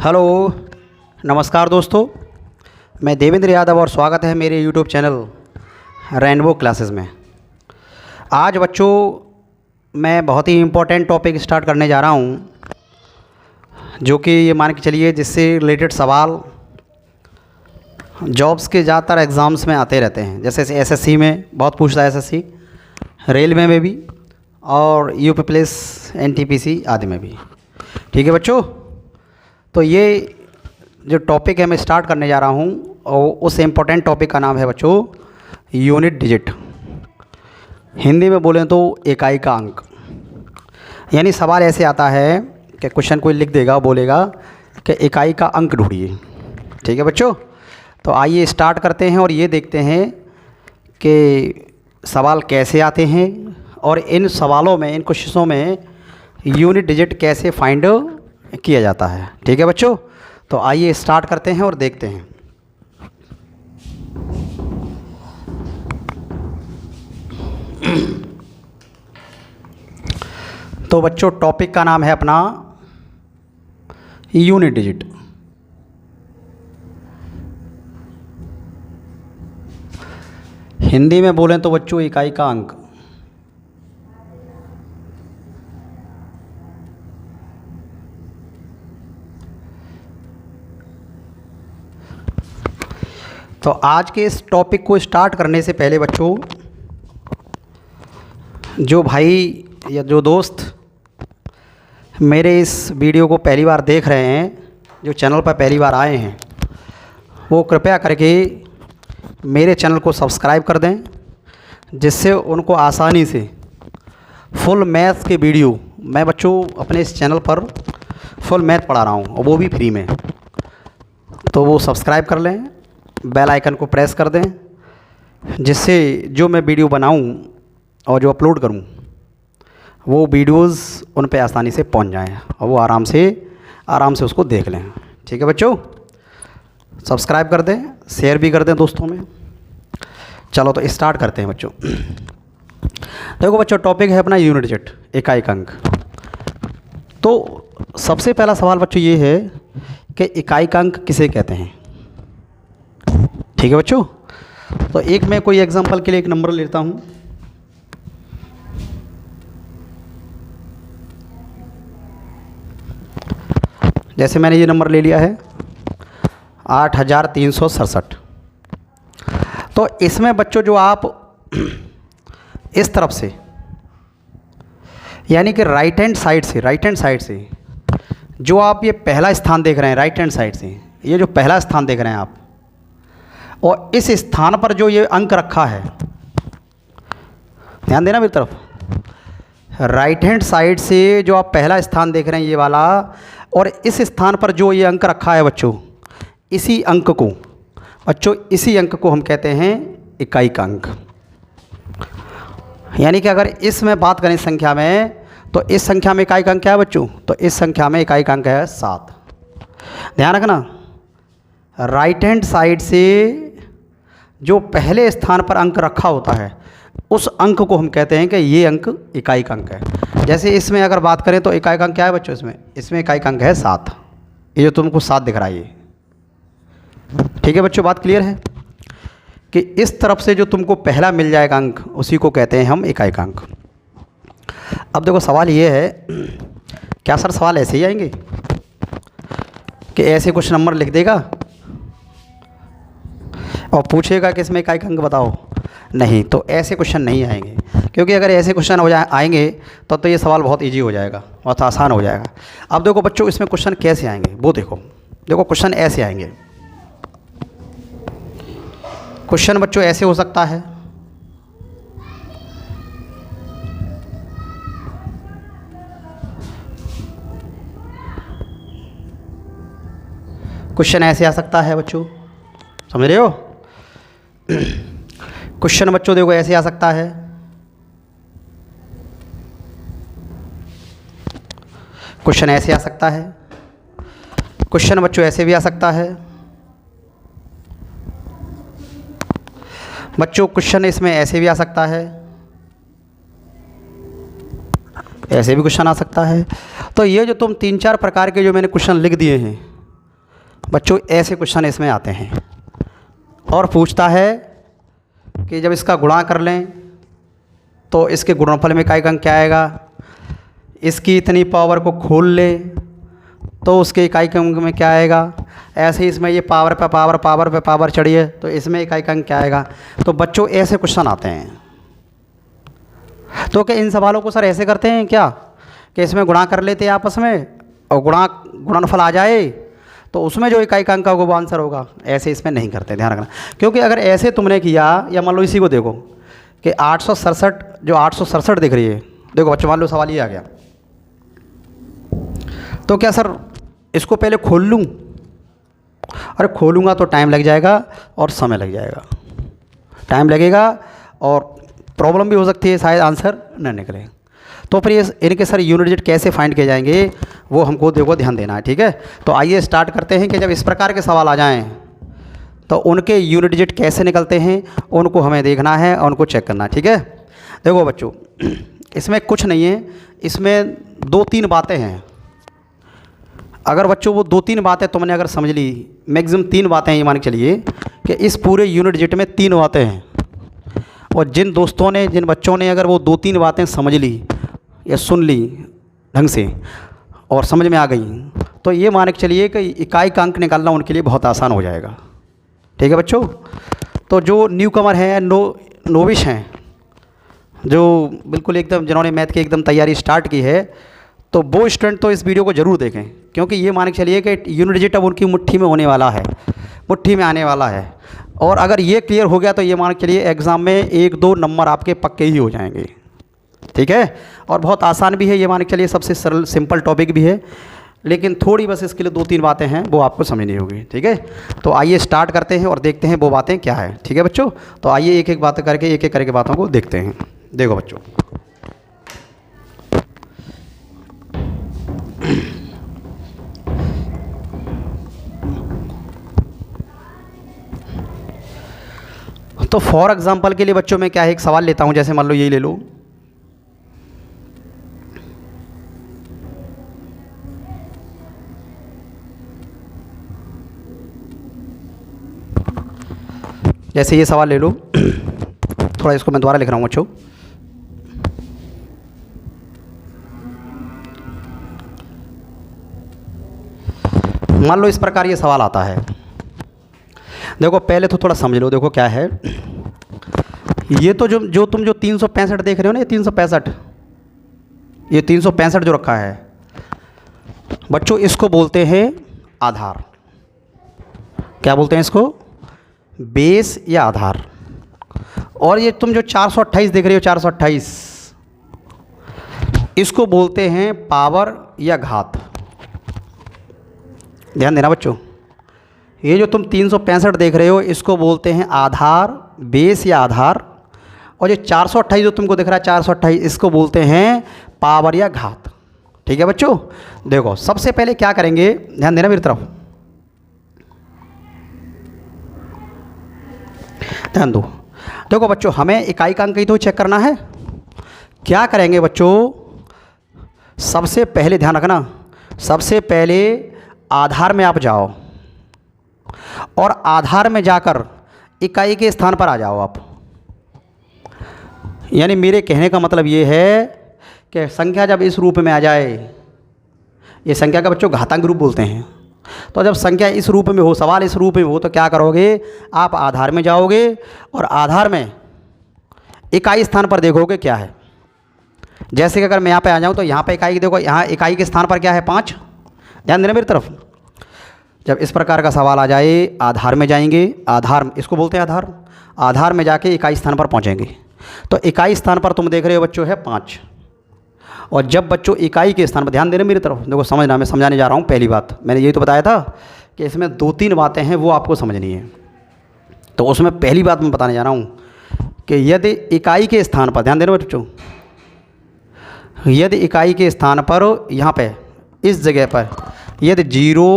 Hello, नमस्कार दोस्तों। मैं देवेंद्र यादव और स्वागत है मेरे यूट्यूब चैनल रेनबो क्लासेस में। आज बच्चों मैं बहुत ही इम्पोर्टेंट टॉपिक स्टार्ट करने जा रहा हूँ, जो कि ये मान के चलिए जिससे रिलेटेड सवाल जॉब्स के ज़्यादातर एग्ज़ाम्स में आते रहते हैं। जैसे एसएससी में बहुत पूछता है, एसएससी, रेलवे में भी, और यूपी पुलिस, एनटीपीसी आदि में भी। ठीक है बच्चों, तो ये जो टॉपिक है मैं स्टार्ट करने जा रहा हूँ, और उस इम्पोर्टेंट टॉपिक का नाम है बच्चों यूनिट डिजिट। हिंदी में बोलें तो इकाई का अंक। यानी सवाल ऐसे आता है कि क्वेश्चन कोई लिख देगा, बोलेगा कि इकाई का अंक ढूंढिए। ठीक है बच्चों, तो आइए स्टार्ट करते हैं और ये देखते हैं कि सवाल कैसे आते हैं और इन सवालों में, इन क्वेश्चनों में यूनिट डिजिट कैसे फाइंड किया जाता है। ठीक है बच्चों, तो आइए स्टार्ट करते हैं और देखते हैं। तो बच्चों टॉपिक का नाम है अपना यूनिट डिजिट। हिंदी में बोलें तो बच्चों इकाई का अंक। तो आज के इस टॉपिक को स्टार्ट करने से पहले बच्चों, जो भाई या जो दोस्त मेरे इस वीडियो को पहली बार देख रहे हैं, जो चैनल पर पहली बार आए हैं, वो कृपया करके मेरे चैनल को सब्सक्राइब कर दें, जिससे उनको आसानी से फुल मैथ्स के वीडियो, मैं बच्चों अपने इस चैनल पर फुल मैथ पढ़ा रहा हूँ और वो भी फ्री में, तो वो सब्सक्राइब कर लें, बेल आइकन को प्रेस कर दें, जिससे जो मैं वीडियो बनाऊं और जो अपलोड करूं वो वीडियोस उन पे आसानी से पहुंच जाएं और वो आराम से उसको देख लें। ठीक है बच्चों, सब्सक्राइब कर दें, शेयर भी कर दें दोस्तों में। चलो तो स्टार्ट करते हैं बच्चों। देखो बच्चों, टॉपिक है अपना यूनिट डिजिट, इकाई का अंक। तो सबसे पहला सवाल बच्चों ये है कि इकाई का अंक किसे कहते हैं। ठीक है बच्चों, तो एक मैं कोई एग्जांपल के लिए एक नंबर लेता हूँ। जैसे मैंने ये नंबर ले लिया है 8367। तो इसमें बच्चों जो आप इस तरफ से, यानी कि राइट हैंड साइड से जो आप ये पहला स्थान देख रहे हैं, राइट हैंड साइड से ये जो पहला स्थान देख रहे हैं आप, और इस स्थान पर जो ये अंक रखा है, ध्यान देना मेरी तरफ, राइट हैंड साइड से जो आप पहला स्थान देख रहे हैं ये वाला, और इस स्थान पर जो ये अंक रखा है बच्चों, इसी अंक को हम कहते हैं इकाई का अंक। यानी कि अगर इसमें बात करें संख्या में, तो इस संख्या में इकाई का अंक क्या है बच्चों, तो इस संख्या में इकाई का अंक है 7। ध्यान रखना, राइट हैंड साइड से जो पहले स्थान पर अंक रखा होता है उस अंक को हम कहते हैं कि ये अंक इकाई का अंक है। जैसे इसमें अगर बात करें तो इकाई का अंक क्या है बच्चों, इसमें इकाई का अंक है 7। ये जो तुमको 7 दिख रहा है ये। ठीक है बच्चों, बात क्लियर है कि इस तरफ से जो तुमको पहला मिल जाएगा अंक, उसी को कहते हैं हम इकाई का अंक। अब देखो सवाल ये है, क्या सर सवाल ऐसे ही आएंगे कि ऐसे कुछ नंबर लिख देगा और पूछेगा कि इसमें इकाई का अंक बताओ? नहीं, तो ऐसे क्वेश्चन नहीं आएंगे, क्योंकि अगर ऐसे क्वेश्चन आएंगे तो ये सवाल बहुत इजी हो जाएगा, बहुत आसान हो जाएगा। अब देखो बच्चों, इसमें क्वेश्चन कैसे आएंगे वो देखो क्वेश्चन ऐसे आएंगे। क्वेश्चन बच्चों ऐसे हो सकता है, क्वेश्चन ऐसे आ सकता है बच्चों, समझ रहे हो? क्वेश्चन बच्चों देखो ऐसे आ सकता है, क्वेश्चन ऐसे आ सकता है, क्वेश्चन बच्चों ऐसे भी आ सकता है बच्चों, क्वेश्चन इसमें ऐसे भी आ सकता है, ऐसे भी क्वेश्चन आ सकता है। तो ये जो तुम 3-4 प्रकार के जो मैंने क्वेश्चन लिख दिए हैं, बच्चों ऐसे क्वेश्चन इसमें आते हैं। और पूछता है कि जब इसका गुणा कर लें तो इसके गुणनफल में इकाई अंक क्या आएगा, इसकी इतनी पावर को खोल ले तो उसके इकाई के अंक में क्या आएगा, ऐसे ही इसमें ये पावर पे पावर पावर पे पावर चढ़िए तो इसमें इकाई का अंक क्या आएगा। तो बच्चों ऐसे क्वेश्चन आते हैं। तो क्या इन सवालों को सर ऐसे करते हैं क्या कि इसमें गुणा कर लेते हैं आपस में और गुणनफल आ जाए तो उसमें जो इकाई का अंक होगा वो आंसर होगा, ऐसे इसमें नहीं करते, ध्यान रखना। क्योंकि अगर ऐसे तुमने किया, या मान लो इसी को देखो कि 867 जो 867 दिख रही है, देखो बच्चों मान लो सवाल ये आ गया, तो क्या सर इसको पहले खोल लूँ, अरे खोलूँगा तो टाइम लग जाएगा और समय लग जाएगा, टाइम लगेगा और प्रॉब्लम भी हो सकती है, शायद आंसर न निकले। तो फिर ये इनके सर यूनिट डिजिट कैसे फाइंड किए जाएंगे वो हमको देखो ध्यान देना है, ठीक है। तो आइए स्टार्ट करते हैं कि जब इस प्रकार के सवाल आ जाएं तो उनके यूनिट डिजिट कैसे निकलते हैं उनको हमें देखना है और उनको चेक करना है, ठीक है। देखो बच्चों इसमें कुछ नहीं है, इसमें 2-3 बातें हैं। अगर बच्चों वो 2-3 बातें तुमने अगर समझ ली, मैक्सिमम 3 बातें ये मान के चलिए कि इस पूरे यूनिट डिजिट में 3 बातें हैं, और जिन दोस्तों ने जिन बच्चों ने अगर वो 2-3 बातें समझ ली या सुन ली ढंग से और समझ में आ गई तो ये मान के चलिए कि इकाई का अंक निकालना उनके लिए बहुत आसान हो जाएगा, ठीक है बच्चों। तो जो न्यू कमर हैं, नोविश हैं, जो बिल्कुल एकदम जिन्होंने मैथ की एकदम तैयारी स्टार्ट की है, तो वो स्टूडेंट तो इस वीडियो को ज़रूर देखें, क्योंकि ये मान के चलिए कि यूनिट डिजिट अब उनकी मुट्ठी में होने वाला है, मुट्ठी में आने वाला है। और अगर ये क्लियर हो गया तो ये मान के चलिए एग्ज़ाम में 1-2 नंबर आपके पक्के ही हो जाएंगे, ठीक है। और बहुत आसान भी है, ये मान के चलिए सबसे सरल सिंपल टॉपिक भी है, लेकिन थोड़ी बस इसके लिए 2-3 बातें हैं वो आपको समझनी होगी, ठीक है। तो आइए स्टार्ट करते हैं और देखते हैं वो बातें क्या है, ठीक है बच्चों। तो आइए एक एक बात करके एक एक करके बातों को देखते हैं। देखो बच्चों तो फॉर एग्जांपल के लिए बच्चों में क्या है, एक सवाल लेता हूं, जैसे मान लो यही ले लो, जैसे ये सवाल ले लो, थोड़ा इसको मैं दोबारा लिख रहा हूँ बच्चों। मान लो इस प्रकार ये सवाल आता है, देखो पहले तो थोड़ा समझ लो। देखो क्या है, ये तो जो तुम जो 365 देख रहे हो ना, ये 365, ये 365 जो रखा है बच्चों, इसको बोलते हैं आधार। क्या बोलते हैं इसको, बेस या आधार। और ये तुम जो 428 देख रहे हो, 428, इसको बोलते हैं पावर या घात। ध्यान देना बच्चों, ये जो तुम 365 देख रहे हो इसको बोलते हैं आधार, बेस या आधार। और ये 428 जो तुमको दिख रहा है 428, इसको बोलते हैं पावर या घात, ठीक है बच्चों। देखो सबसे पहले क्या करेंगे, ध्यान देना मेरी तरफ, ध्यान दो। देखो बच्चों हमें इकाई का अंक ही तो चेक करना है। क्या करेंगे बच्चों, सबसे पहले ध्यान रखना, सबसे पहले आधार में आप जाओ और आधार में जाकर इकाई के स्थान पर आ जाओ आप। यानी मेरे कहने का मतलब ये है कि संख्या जब इस रूप में आ जाए, ये संख्या का बच्चों घातांक रूप बोलते हैं, तो जब संख्या इस रूप में हो, सवाल इस रूप में हो, तो क्या करोगे, आप आधार में जाओगे और आधार में इकाई स्थान पर देखोगे क्या है। जैसे कि अगर मैं यहाँ पे आ जाऊँ तो यहाँ पे इकाई देखो, यहाँ इकाई के स्थान पर क्या है 5। ध्यान देना मेरी तरफ, जब इस प्रकार का सवाल आ जाए आधार में जाएंगे, आधार इसको बोलते हैं आधार, आधार में जाके इकाई स्थान पर पहुँचेंगे। तो इकाई स्थान पर तुम देख रहे हो बच्चों है 5, और जब बच्चों इकाई के स्थान पर, ध्यान देना मेरी तरफ, देखो समझना, मैं समझाने जा रहा हूँ। पहली बात मैंने यही तो बताया था कि इसमें 2-3 बातें हैं वो आपको समझनी है। तो उसमें पहली बात मैं बताने जा रहा हूँ कि यदि इकाई के स्थान पर, ध्यान देना बच्चों, यदि इकाई के स्थान पर यहाँ पे इस जगह पर यदि 0,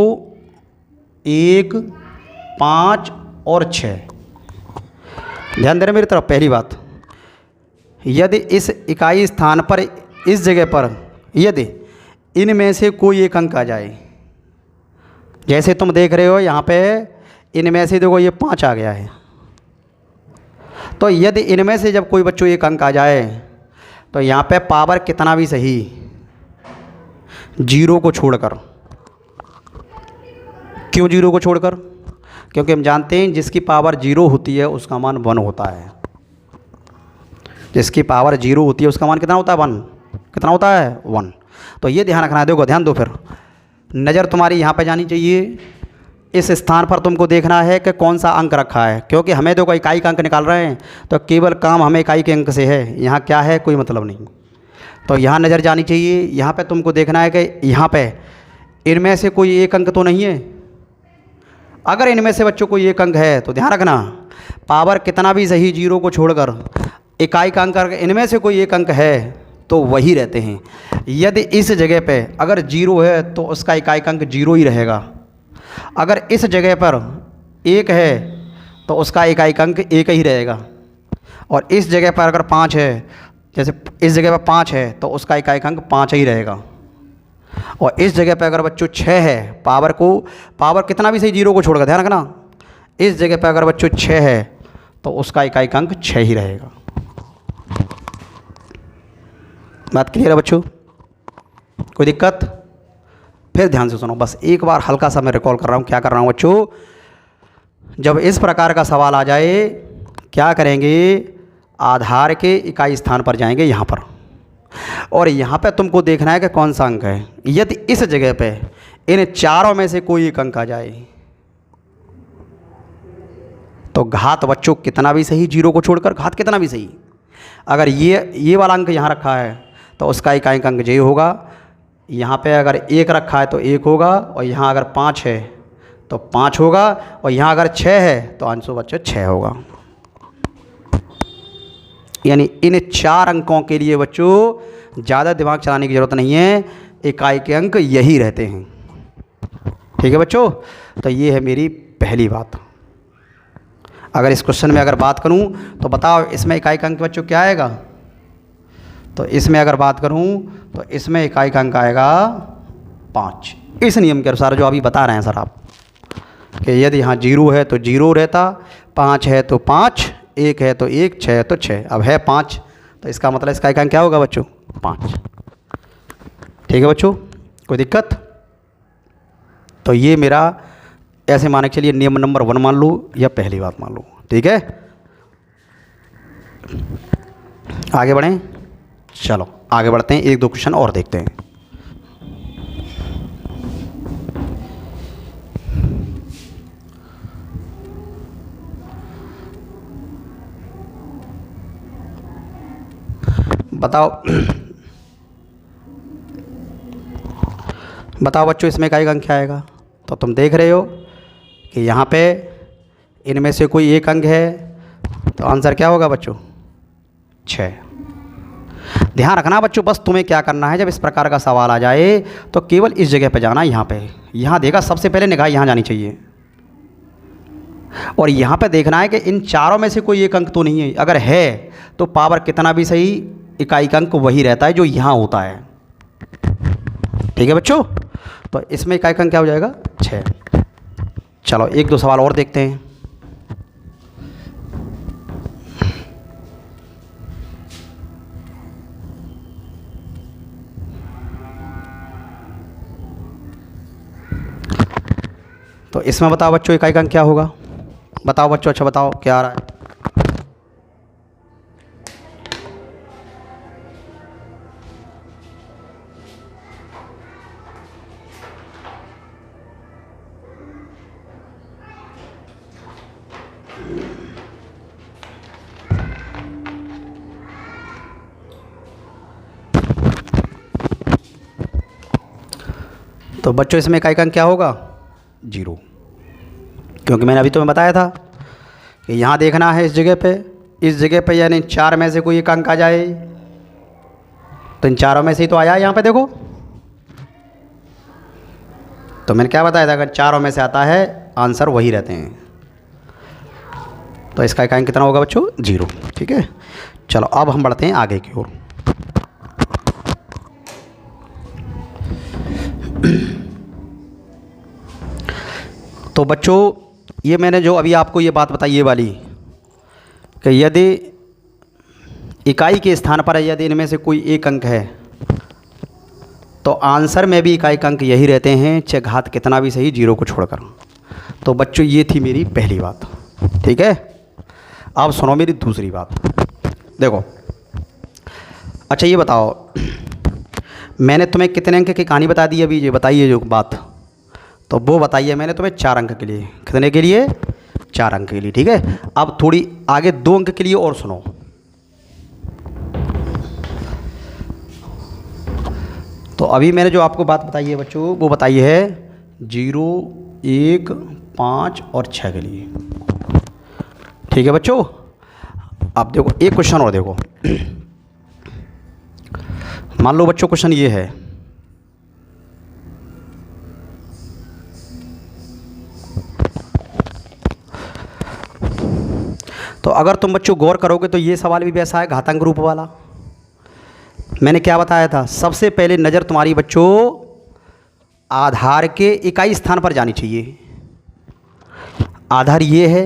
1, 5 और 6, ध्यान देना मेरी तरफ, पहली बात, यदि इस इकाई स्थान पर इस जगह पर यदि इनमें से कोई एक अंक आ जाए, जैसे तुम देख रहे हो यहाँ पे इनमें से देखो ये 5 आ गया है। तो यदि इनमें से जब कोई बच्चों एक अंक आ जाए तो यहाँ पे पावर कितना भी सही, जीरो को छोड़कर। क्यों जीरो को छोड़कर? क्योंकि हम जानते हैं जिसकी पावर जीरो होती है उसका मान 1 होता है। जिसकी पावर जीरो होती है उसका मान कितना होता है? 1। कितना होता है? 1। तो ये ध्यान रखना है। देखो ध्यान दो, फिर नज़र तुम्हारी यहाँ पे जानी चाहिए। इस स्थान पर तुमको देखना है कि कौन सा अंक रखा है, क्योंकि हमें देखो इकाई का अंक निकाल रहे हैं तो केवल काम हमें इकाई के अंक से है, यहाँ क्या है कोई मतलब नहीं। तो यहाँ नज़र जानी चाहिए। यहाँ पे तुमको देखना है कि यहाँ पे इनमें से कोई एक अंक तो नहीं है। अगर इनमें से बच्चों कोई एक अंक है तो ध्यान रखना, पावर कितना भी सही जीरो को छोड़कर इकाई का अंक इनमें से कोई एक अंक है तो वही रहते हैं। यदि इस जगह पे अगर जीरो है तो उसका इकाई का अंक जीरो ही रहेगा। अगर इस जगह पर एक है तो उसका इकाई का अंक एक ही रहेगा। और इस जगह पर अगर 5 है, जैसे इस जगह पर 5 है तो उसका इकाई का अंक 5 ही रहेगा। और इस जगह पर अगर बच्चों 6 है, पावर कितना भी सही जीरो को छोड़कर, ध्यान रखना, इस जगह पर अगर बच्चों 6 है तो उसका इकाई का अंक 6 ही रहेगा। बात क्लियर है बच्चों? कोई दिक्कत? फिर ध्यान से सुनो, बस एक बार हल्का सा मैं रिकॉल कर रहा हूँ। क्या कर रहा हूँ बच्चों? जब इस प्रकार का सवाल आ जाए क्या करेंगे? आधार के इकाई स्थान पर जाएंगे यहाँ पर, और यहाँ पे तुमको देखना है कि कौन सा अंक है। यदि इस जगह पे इन चारों में से कोई एक अंक आ जाए तो घात बच्चों कितना भी सही, जीरो को छोड़कर घात कितना भी सही, अगर ये वाला अंक यहाँ रखा है तो उसका इकाई का अंक j होगा। यहाँ पे अगर 1 रखा है तो 1 होगा, और यहाँ अगर 5 है तो 5 होगा, और यहाँ अगर 6 है तो आंसर बच्चों 6 होगा। यानी इन 4 अंकों के लिए बच्चों ज़्यादा दिमाग चलाने की ज़रूरत नहीं है, इकाई के अंक यही रहते हैं। ठीक है बच्चों? तो ये है मेरी पहली बात। अगर इस क्वेश्चन में अगर बात करूं तो बताओ इसमें इकाई का अंक बच्चों क्या आएगा? तो इसमें अगर बात करूं तो इसमें इकाई का अंक आएगा 5। इस नियम के अनुसार जो अभी बता रहे हैं सर आप, कि यदि यहाँ 0 है तो 0 रहता, 5 है तो 5, 1 है तो 1, 6 है तो 6। अब है 5 तो इसका मतलब इसका इकाई क्या होगा बच्चों? 5। ठीक है बच्चों? कोई दिक्कत? तो ये मेरा ऐसे मान के चलिए नियम नंबर 1 मान लो या पहली बात मान लो। ठीक है, आगे बढ़ें। चलो आगे बढ़ते हैं, 1-2 क्वेश्चन और देखते हैं। बताओ बच्चों इसमें इकाई का अंक क्या आएगा? तो तुम देख रहे हो कि यहाँ पे इनमें से कोई एक अंक है तो आंसर क्या होगा बच्चों? 6। ध्यान रखना बच्चों, बस तुम्हें क्या करना है, जब इस प्रकार का सवाल आ जाए तो केवल इस जगह पे जाना। यहाँ पे यहाँ देखा सबसे पहले निगाह यहाँ जानी चाहिए, और यहाँ पे देखना है कि इन चारों में से कोई एक अंक तो नहीं है। अगर है तो पावर कितना भी सही, इकाई का अंक वही रहता है जो यहाँ होता है। ठीक है बच्चों? तो इसमें इकाई का अंक क्या हो जाएगा? 6। चलो 1-2 सवाल और देखते हैं। तो इसमें बताओ बच्चों इकाई का अंक क्या होगा? बताओ बच्चों, अच्छा बताओ क्या आ रहा है? तो बच्चों इसमें इकाई का अंक क्या होगा? 0, क्योंकि मैंने अभी तुम्हें बताया था कि यहाँ देखना है इस जगह पे यानी 4 में से कोई एक अंक आ जाए, तो इन चारों में से ही तो आया है। यहाँ पे देखो, तो मैंने क्या बताया था, अगर चारों में से आता है आंसर वही रहते हैं। तो इसका इकाई कितना होगा बच्चों? 0। ठीक है, चलो अब हम बढ़ते हैं आगे की ओर। तो बच्चों, ये मैंने जो अभी आपको ये बात बताई ये वाली, कि यदि इकाई के स्थान पर यदि इनमें से कोई एक अंक है तो आंसर में भी इकाई का अंक यही रहते हैं, चाहे घात कितना भी सही, जीरो को छोड़कर। तो बच्चों, ये थी मेरी पहली बात। ठीक है, अब सुनो मेरी दूसरी बात। देखो, अच्छा ये बताओ, मैंने तुम्हें कितने अंक की कहानी बता दी अभी, ये बताइए जो बात, तो वो बताइए मैंने तुम्हें 4 अंक के लिए। कितने के लिए? 4 अंक के लिए। ठीक है, अब थोड़ी आगे 2 अंक के लिए और सुनो। तो अभी मैंने जो आपको बात बताई है बच्चों, वो बताई है 0, 1, 5 और 6 के लिए। ठीक है बच्चों, अब देखो एक क्वेश्चन और देखो। मान लो बच्चों क्वेश्चन ये है, तो अगर तुम बच्चों गौर करोगे तो ये सवाल भी वैसा है, घातांक रूप वाला। मैंने क्या बताया था? सबसे पहले नज़र तुम्हारी बच्चों आधार के इकाई स्थान पर जानी चाहिए। आधार ये है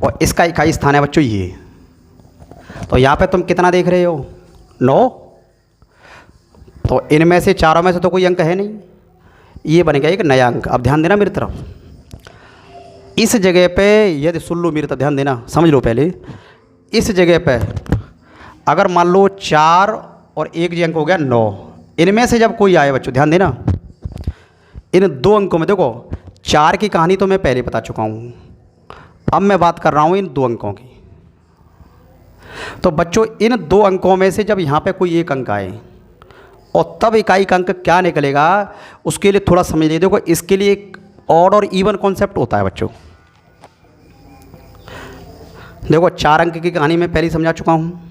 और इसका इकाई स्थान है बच्चों ये। तो यहाँ पे तुम कितना देख रहे हो? 9। तो इनमें से चारों में से तो कोई अंक है नहीं, ये बनेगा एक नया अंक। अब ध्यान देना मेरी तरफ, इस जगह पे यदि सुन लो मेरी तरफ, ध्यान देना, समझ लो पहले। इस जगह पे अगर मान लो 4 और 1 जी अंक हो गया 9, इनमें से जब कोई आए बच्चों, ध्यान देना, इन 2 अंकों में देखो 4 की कहानी तो मैं पहले बता चुका हूँ, अब मैं बात कर रहा हूँ इन 2 अंकों की। तो बच्चों इन 2 अंकों में से जब यहाँ पे कोई एक अंक आए और तब इकाई का अंक क्या निकलेगा, उसके लिए थोड़ा समझ लीजिए। देखो इसके लिए एक ऑड और इवन कॉन्सेप्ट होता है बच्चों। देखो 4 अंक की कहानी मैं पहले समझा चुका हूँ।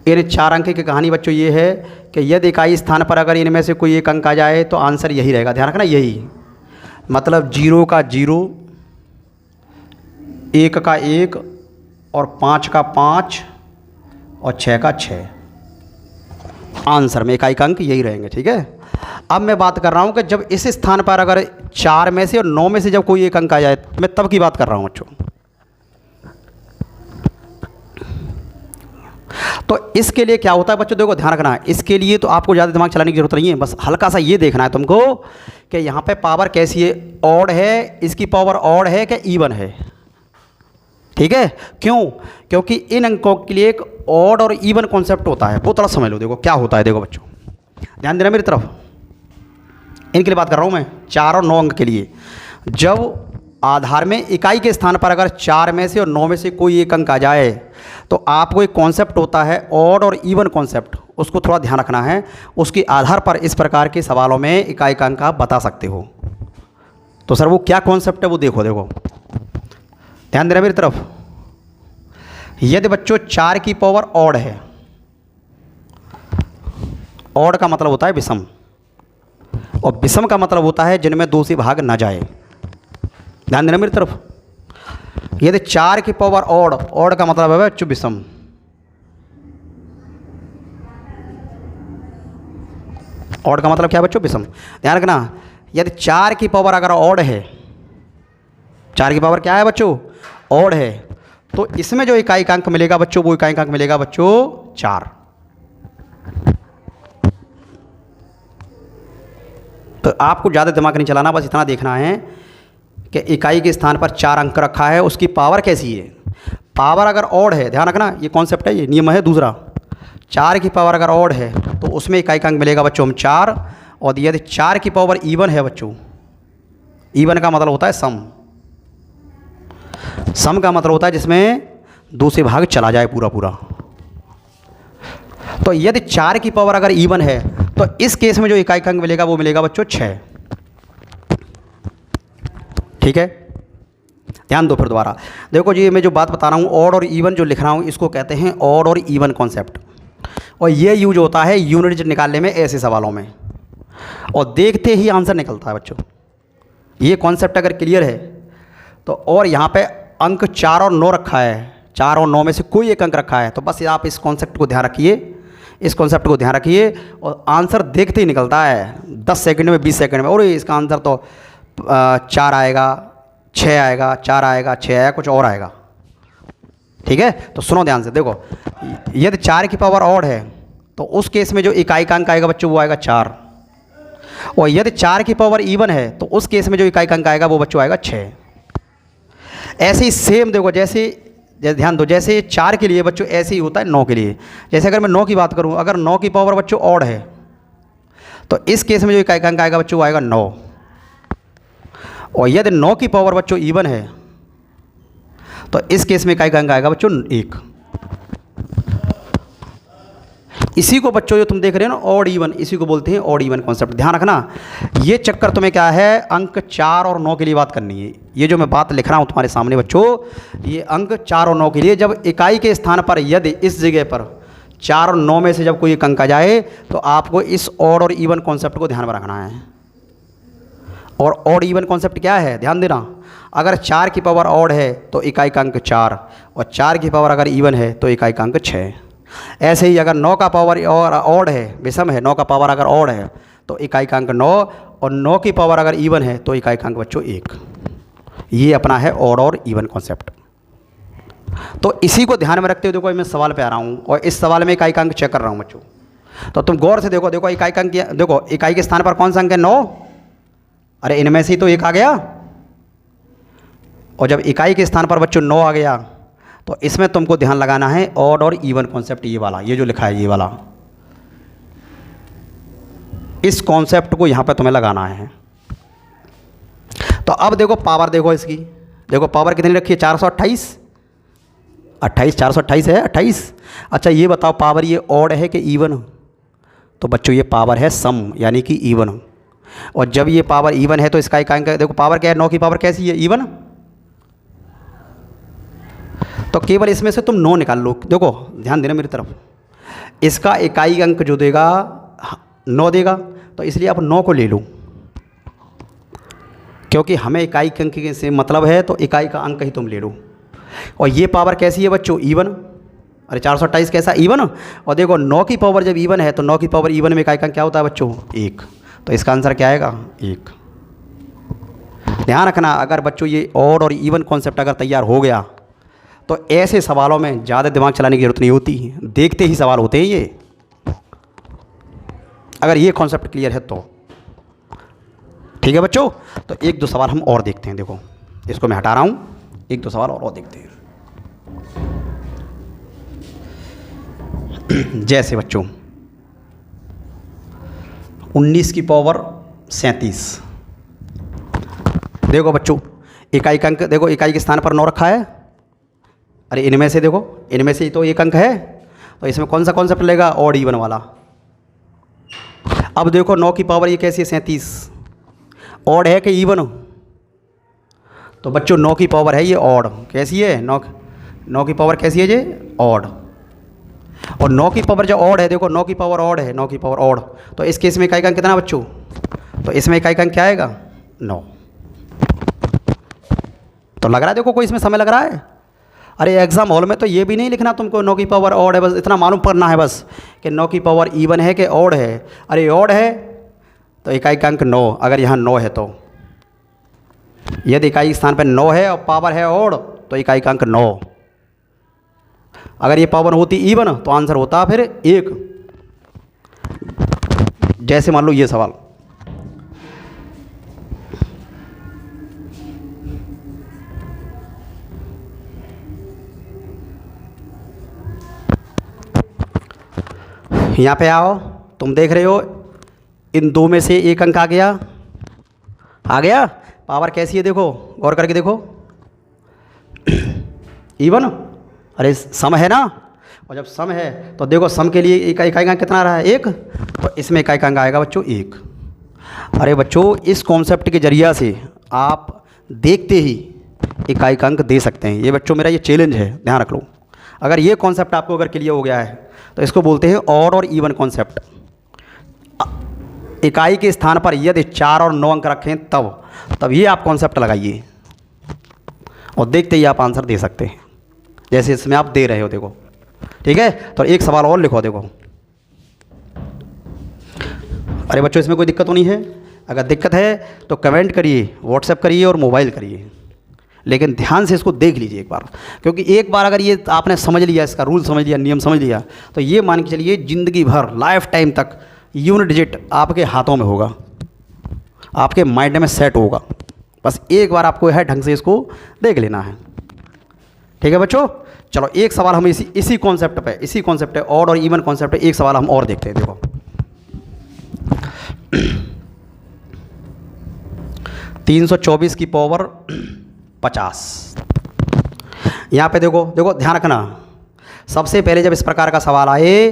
इन 4 अंक की कहानी बच्चों ये है कि यदि इकाई स्थान पर अगर इनमें से कोई एक अंक आ जाए तो आंसर यही रहेगा। ध्यान रखना, यही मतलब 0 का 0, 1 का 1 और 5 का 5 और 6 का 6, आंसर में इकाई का अंक यही रहेंगे। ठीक है, अब मैं बात कर रहा हूँ कि जब इस स्थान पर अगर 4 में से और 9 में से जब कोई एक अंक आ जाए, मैं तब की बात कर रहा हूँ बच्चों। तो इसके लिए क्या होता है बच्चों, देखो ध्यान रखना है, इसके लिए तो आपको ज़्यादा दिमाग चलाने की जरूरत नहीं है, बस हल्का सा ये देखना है तुमको कि यहाँ पे पावर कैसी है, ऑड है, इसकी पावर ऑड है कि इवन है। ठीक है, क्यों? क्योंकि इन अंकों के लिए एक ऑड और इवन कॉन्सेप्ट होता है, वो थोड़ा समझ लो। देखो क्या होता है, देखो बच्चों ध्यान देना मेरी तरफ, इनके लिए बात कर रहा हूँ मैं, 4 और 9 अंक के लिए। जब आधार में इकाई के स्थान पर अगर 4 में से और 9 में से कोई एक अंक आ जाए तो आपको एक कॉन्सेप्ट होता है ऑड और इवन कॉन्सेप्ट, उसको थोड़ा ध्यान रखना है। उसके आधार पर इस प्रकार के सवालों में इकाई का अंक आप बता सकते हो। तो सर वो क्या कॉन्सेप्ट है वो देखो, देखो ध्यान देना मेरी तरफ। यदि बच्चों 4 की पावर ऑड है, ऑड का मतलब होता है विषम, और विषम का मतलब होता है जिनमें 2 से भाग ना जाए। ध्यान देना मेरी तरफ, यदि 4 की पावर ऑड, ऑड का मतलब है बच्चों विषम, ऑड का मतलब क्या है बच्चों? विषम। ध्यान रखना, यदि 4 की पावर अगर ऑड है, 4 की पावर क्या है बच्चों? ऑड है, तो इसमें जो इकाई का अंक मिलेगा बच्चों, वो इकाई का अंक मिलेगा बच्चों 4। तो आपको ज़्यादा दिमाग नहीं चलाना, बस इतना देखना है कि इकाई के स्थान पर 4 अंक रखा है, उसकी पावर कैसी है। पावर अगर ऑड है, ध्यान रखना ये कॉन्सेप्ट है, ये नियम है दूसरा। 4 की पावर अगर ऑड है तो उसमें इकाई का अंक मिलेगा बच्चों हम 4। और यदि 4 की पावर इवन है बच्चों, इवन का मतलब होता है सम, सम का मतलब होता है जिसमें 2 से भाग चला जाए पूरा पूरा। तो यदि 4 की पावर अगर इवन है तो इस केस में जो इकाई का अंक मिलेगा वो मिलेगा बच्चों 6। ठीक है, ध्यान दो फिर दोबारा। देखो जी, मैं जो बात बता रहा हूँ ऑड और इवन जो लिख रहा हूँ, इसको कहते हैं ऑड और इवन कॉन्सेप्ट, और ये यूज होता है यूनिट निकालने में ऐसे सवालों में, और देखते ही आंसर निकलता है बच्चों। ये कॉन्सेप्ट अगर क्लियर है तो, और यहाँ पे अंक 4 और 9 रखा है, 4 और 9 में से कोई एक अंक रखा है, तो बस आप इस कॉन्सेप्ट को ध्यान रखिए, इस कॉन्सेप्ट को ध्यान रखिए, और आंसर देखते ही निकलता है 10 सेकंड में, 20 सेकंड में। और इसका आंसर तो 4 आएगा, 6 आएगा, 4 आएगा, 6 आएगा, कुछ और आएगा। ठीक है, तो सुनो ध्यान से, देखो यदि 4 की पावर ऑड है तो उस केस में जो इकाई का अंक आएगा बच्चों वो आएगा 4, और यदि 4 की पावर इवन है तो उस केस में जो इकाई का अंक आएगा वो बच्चों आएगा 6। ऐसे ही सेम देखो, जैसे ध्यान दो, जैसे 4 के लिए बच्चों ऐसे ही होता है 9 के लिए। जैसे अगर मैं 9 की बात करूं, अगर 9 की पावर बच्चों ऑड है तो इस केस में जो इकाई का अंक आएगा बच्चों वो आएगा 9, और यदि 9 की पावर बच्चों इवन है तो इस केस में इकाई का अंक आएगा बच्चों 1। इसी को बच्चों जो तुम देख रहे हो ना ऑड इवन, इसी को बोलते हैं ऑड इवन कॉन्सेप्ट। ध्यान रखना, ये चक्कर तुम्हें क्या है, अंक 4 और 9 के लिए बात करनी है। ये जो मैं बात लिख रहा हूँ तुम्हारे सामने बच्चों, ये अंक 4 और 9 के लिए, जब इकाई के स्थान पर यदि इस जगह पर 4 और 9 में से जब कोई एक अंक आ जाए तो आपको इस ऑड और इवन कॉन्सेप्ट को ध्यान में रखना है। और ऑड इवन कॉन्सेप्ट क्या है, ध्यान देना, अगर 4 की पावर ऑड है तो इकाई का अंक 4, और 4 की पावर अगर इवन है तो इकाई का अंक 6। ऐसे ही अगर 9 का पावर और ऑड है, विषम है, 9 का पावर अगर ऑड है तो इकाई का अंक 9, और 9 की पावर अगर इवन है तो इकाई का अंक बच्चों 1। ये अपना है ऑड और इवन कॉन्सेप्ट। तो इसी को ध्यान में रखते हुए देखो मैं सवाल पे आ रहा हूँ, और इस सवाल में इकाई का अंक चेक कर रहा हूँ बच्चों। तो तुम गौर से देखो, देखो इकाई का अंक, देखो इकाई के स्थान पर कौन सा अंक है, 9। अरे इनमें से ही तो 1 आ गया, और जब इकाई के स्थान पर बच्चों 9 आ गया तो इसमें तुमको ध्यान लगाना है ऑड और इवन कॉन्सेप्ट, ये वाला, ये जो लिखा है ये वाला, इस कॉन्सेप्ट को यहाँ पे तुम्हें लगाना है। तो अब देखो पावर, देखो इसकी, देखो पावर कितनी रखी है, 428, 28, 428 है, 28। अच्छा ये बताओ पावर ये ऑड है कि इवन? तो बच्चों ये पावर है सम, यानी कि इवन। और जब ये पावर इवन है तो इसका इकाई अंक, देखो पावर क्या है, 9 की पावर कैसी है, इवन। तो केवल इसमें से तुम 9 निकाल लो। देखो ध्यान देना मेरी तरफ, इसका इकाई अंक जो देगा 9 देगा, तो इसलिए आप 9 को ले लो, क्योंकि हमें इकाई अंक से मतलब है, तो इकाई का अंक ही तुम ले लो। और ये पावर कैसी है बच्चों, इवन। अरे 428 कैसा, इवन। और देखो 9 की पावर जब इवन है तो 9 की पावर इवन में इकाई का अंक क्या होता है बच्चों, 1। तो इसका आंसर क्या आएगा, 1। ध्यान रखना, अगर बच्चों ये ऑड और इवन कॉन्सेप्ट अगर तैयार हो गया तो ऐसे सवालों में ज़्यादा दिमाग चलाने की जरूरत नहीं होती, देखते ही सवाल होते हैं ये, अगर ये कॉन्सेप्ट क्लियर है तो। ठीक है बच्चों, तो 1-2 सवाल हम और देखते हैं। देखो इसको मैं हटा रहा हूँ, 1-2 सवाल और देखते हैं। जैसे बच्चों 19 की पावर 37, देखो बच्चों इकाई का अंक, देखो इकाई के स्थान पर 9 रखा है। अरे इनमें से देखो, इनमें से ही तो 1 अंक है, तो इसमें कौन सा कॉन्सेप्ट लेगा, ऑड इवन वाला। अब देखो 9 की पावर ये कैसी है, 37, ऑड है कि इवन? तो बच्चों 9 की पावर है ये ऑड, कैसी है, 9 की पावर कैसी है ये, ऑड। और 9 की पावर जो ऑड है, देखो 9 की पावर ऑड है, 9 की पावर ऑड, तो इस केस में इकाई का अंक कितना बच्चों, तो इसमें इकाई का अंक क्या आएगा, 9। तो लग रहा है, देखो कोई इसमें समय लग रहा है। अरे एग्जाम हॉल में तो ये भी नहीं लिखना तुमको 9 की पावर ऑड है, बस इतना मालूम पड़ना है बस कि 9 की पावर इवन है कि ऑड है। अरे ऑड है तो इकाई का अंक 9, अगर यहाँ 9 है तो, यदि इकाई स्थान पर 9 है और पावर है ऑड तो इकाई का अंक 9। अगर ये पावर होती इवन तो आंसर होता फिर 1। जैसे मान लो ये सवाल, यहाँ पे आओ, तुम देख रहे हो इन 2 में से 1 अंक आ गया, आ गया। पावर कैसी है देखो, गौर करके देखो, इवन। अरे सम है ना, और जब सम है तो देखो सम के लिए इकाई का अंक कितना रहा है, 1, तो इसमें इकाई का अंक आएगा बच्चों 1। अरे बच्चों इस कॉन्सेप्ट के जरिया से आप देखते ही इकाई का अंक दे सकते हैं। ये बच्चों मेरा ये चैलेंज है, ध्यान रख लो। अगर ये कॉन्सेप्ट आपको अगर क्लियर हो गया है तो इसको बोलते हैं ऑड और इवन कॉन्सेप्ट। इकाई के स्थान पर यदि 4 और 9 अंक रखें तब ये आप कॉन्सेप्ट लगाइए और देखते ही आप आंसर दे सकते हैं, जैसे इसमें आप दे रहे हो। देखो ठीक है, तो एक सवाल और लिखो। देखो अरे बच्चों इसमें कोई दिक्कत तो नहीं है, अगर दिक्कत है तो कमेंट करिए, व्हाट्सएप करिए और मोबाइल करिए, लेकिन ध्यान से इसको देख लीजिए एक बार, क्योंकि एक बार अगर ये आपने समझ लिया, इसका रूल समझ लिया, नियम समझ लिया, तो ये मान के चलिए ज़िंदगी भर लाइफ टाइम तक यूनिट डिजिट आपके हाथों में होगा, आपके माइंड में सेट होगा। बस एक बार आपको है ढंग से इसको देख लेना है। ठीक है बच्चों, चलो एक सवाल हम इसी कॉन्सेप्ट पे, इसी कॉन्सेप्ट है ऑड और इवन कॉन्सेप्ट है, एक सवाल हम और देखते हैं। देखो 324 की पावर 50। यहाँ पे देखो देखो ध्यान रखना, सबसे पहले जब इस प्रकार का सवाल आए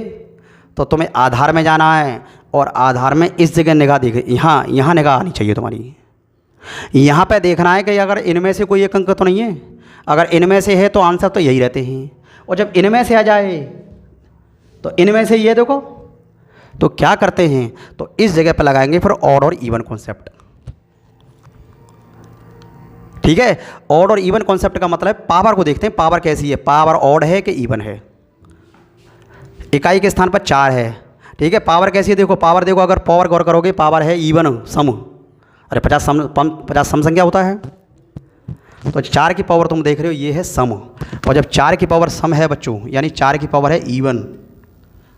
तो तुम्हें आधार में जाना है और आधार में इस जगह निगाह देख, यहाँ निगाह आनी चाहिए तुम्हारी। यहाँ पे देखना है कि अगर इनमें से कोई एक अंक तो नहीं है, अगर इनमें से है तो आंसर तो यही रहते हैं, और जब इनमें से आ जाए तो इनमें से ये देखो, तो क्या करते हैं, तो इस जगह पर लगाएंगे फिर ऑड और इवन कॉन्सेप्ट। ठीक है, ऑड और इवन कॉन्सेप्ट का मतलब पावर को देखते हैं, पावर कैसी है, पावर ऑड है कि इवन है। इकाई के स्थान पर 4 है, ठीक है, पावर कैसी है, देखो पावर देखो, अगर पावर गौर करोगे पावर है इवन सम, अरे 50 सम संख्या होता है, तो 4 की पावर तुम देख रहे हो ये है सम, और जब 4 की पावर सम है बच्चों, यानी 4 की पावर है इवन,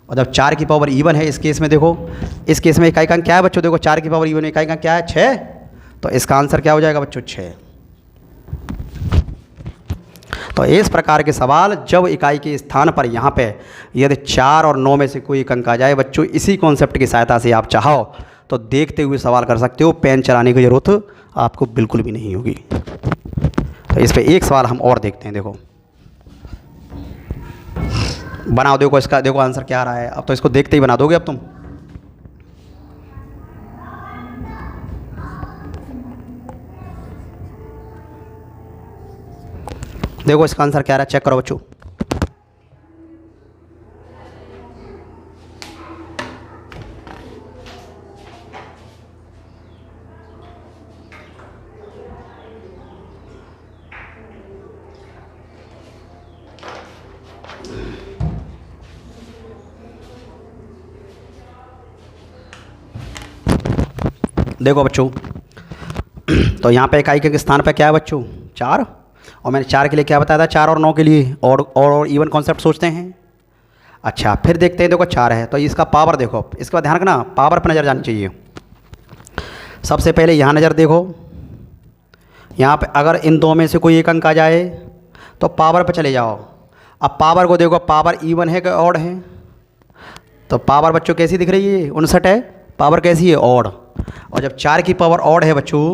और जब 4 की पावर इवन है, इस केस में देखो, इस केस में इकाई का अंक क्या है बच्चों, देखो 4 की पावर इवन इकाई का क्या है 6, तो इसका आंसर क्या हो जाएगा बच्चों 6। तो इस प्रकार के सवाल जब इकाई के स्थान पर यहाँ पे यदि 4 और 9 में से कोई एक अंक आ जाए बच्चों, इसी कॉन्सेप्ट की सहायता से आप चाहो तो देखते हुए सवाल कर सकते हो, पेन चलाने की ज़रूरत आपको बिल्कुल भी नहीं होगी। तो इस पे एक सवाल हम और देखते हैं। देखो बनाओ, देखो इसका देखो आंसर क्या आ रहा है, अब तो इसको देखते ही बना दोगे अब तुम। देखो इसका आंसर क्या आ रहा है, चेक करो बच्चों। देखो बच्चों, तो यहाँ पे इकाई के स्थान पे क्या है बच्चों 4, और मैंने 4 के लिए क्या बताया था, 4 और 9 के लिए और इवन कॉन्सेप्ट सोचते हैं। अच्छा फिर देखते हैं, देखो 4 है तो इसका पावर देखो, इसके बाद ध्यान रखना पावर पर नज़र जानी चाहिए। सबसे पहले यहाँ नज़र देखो, यहाँ पे अगर इन दो में से कोई एक अंक आ जाए तो पावर पर चले जाओ। अब पावर को देखो, पावर इवन है कि ऑड है, तो पावर बच्चों कैसी दिख रही है 59 है, पावर कैसी है ऑड, और जब 4 की पावर ऑड है बच्चों,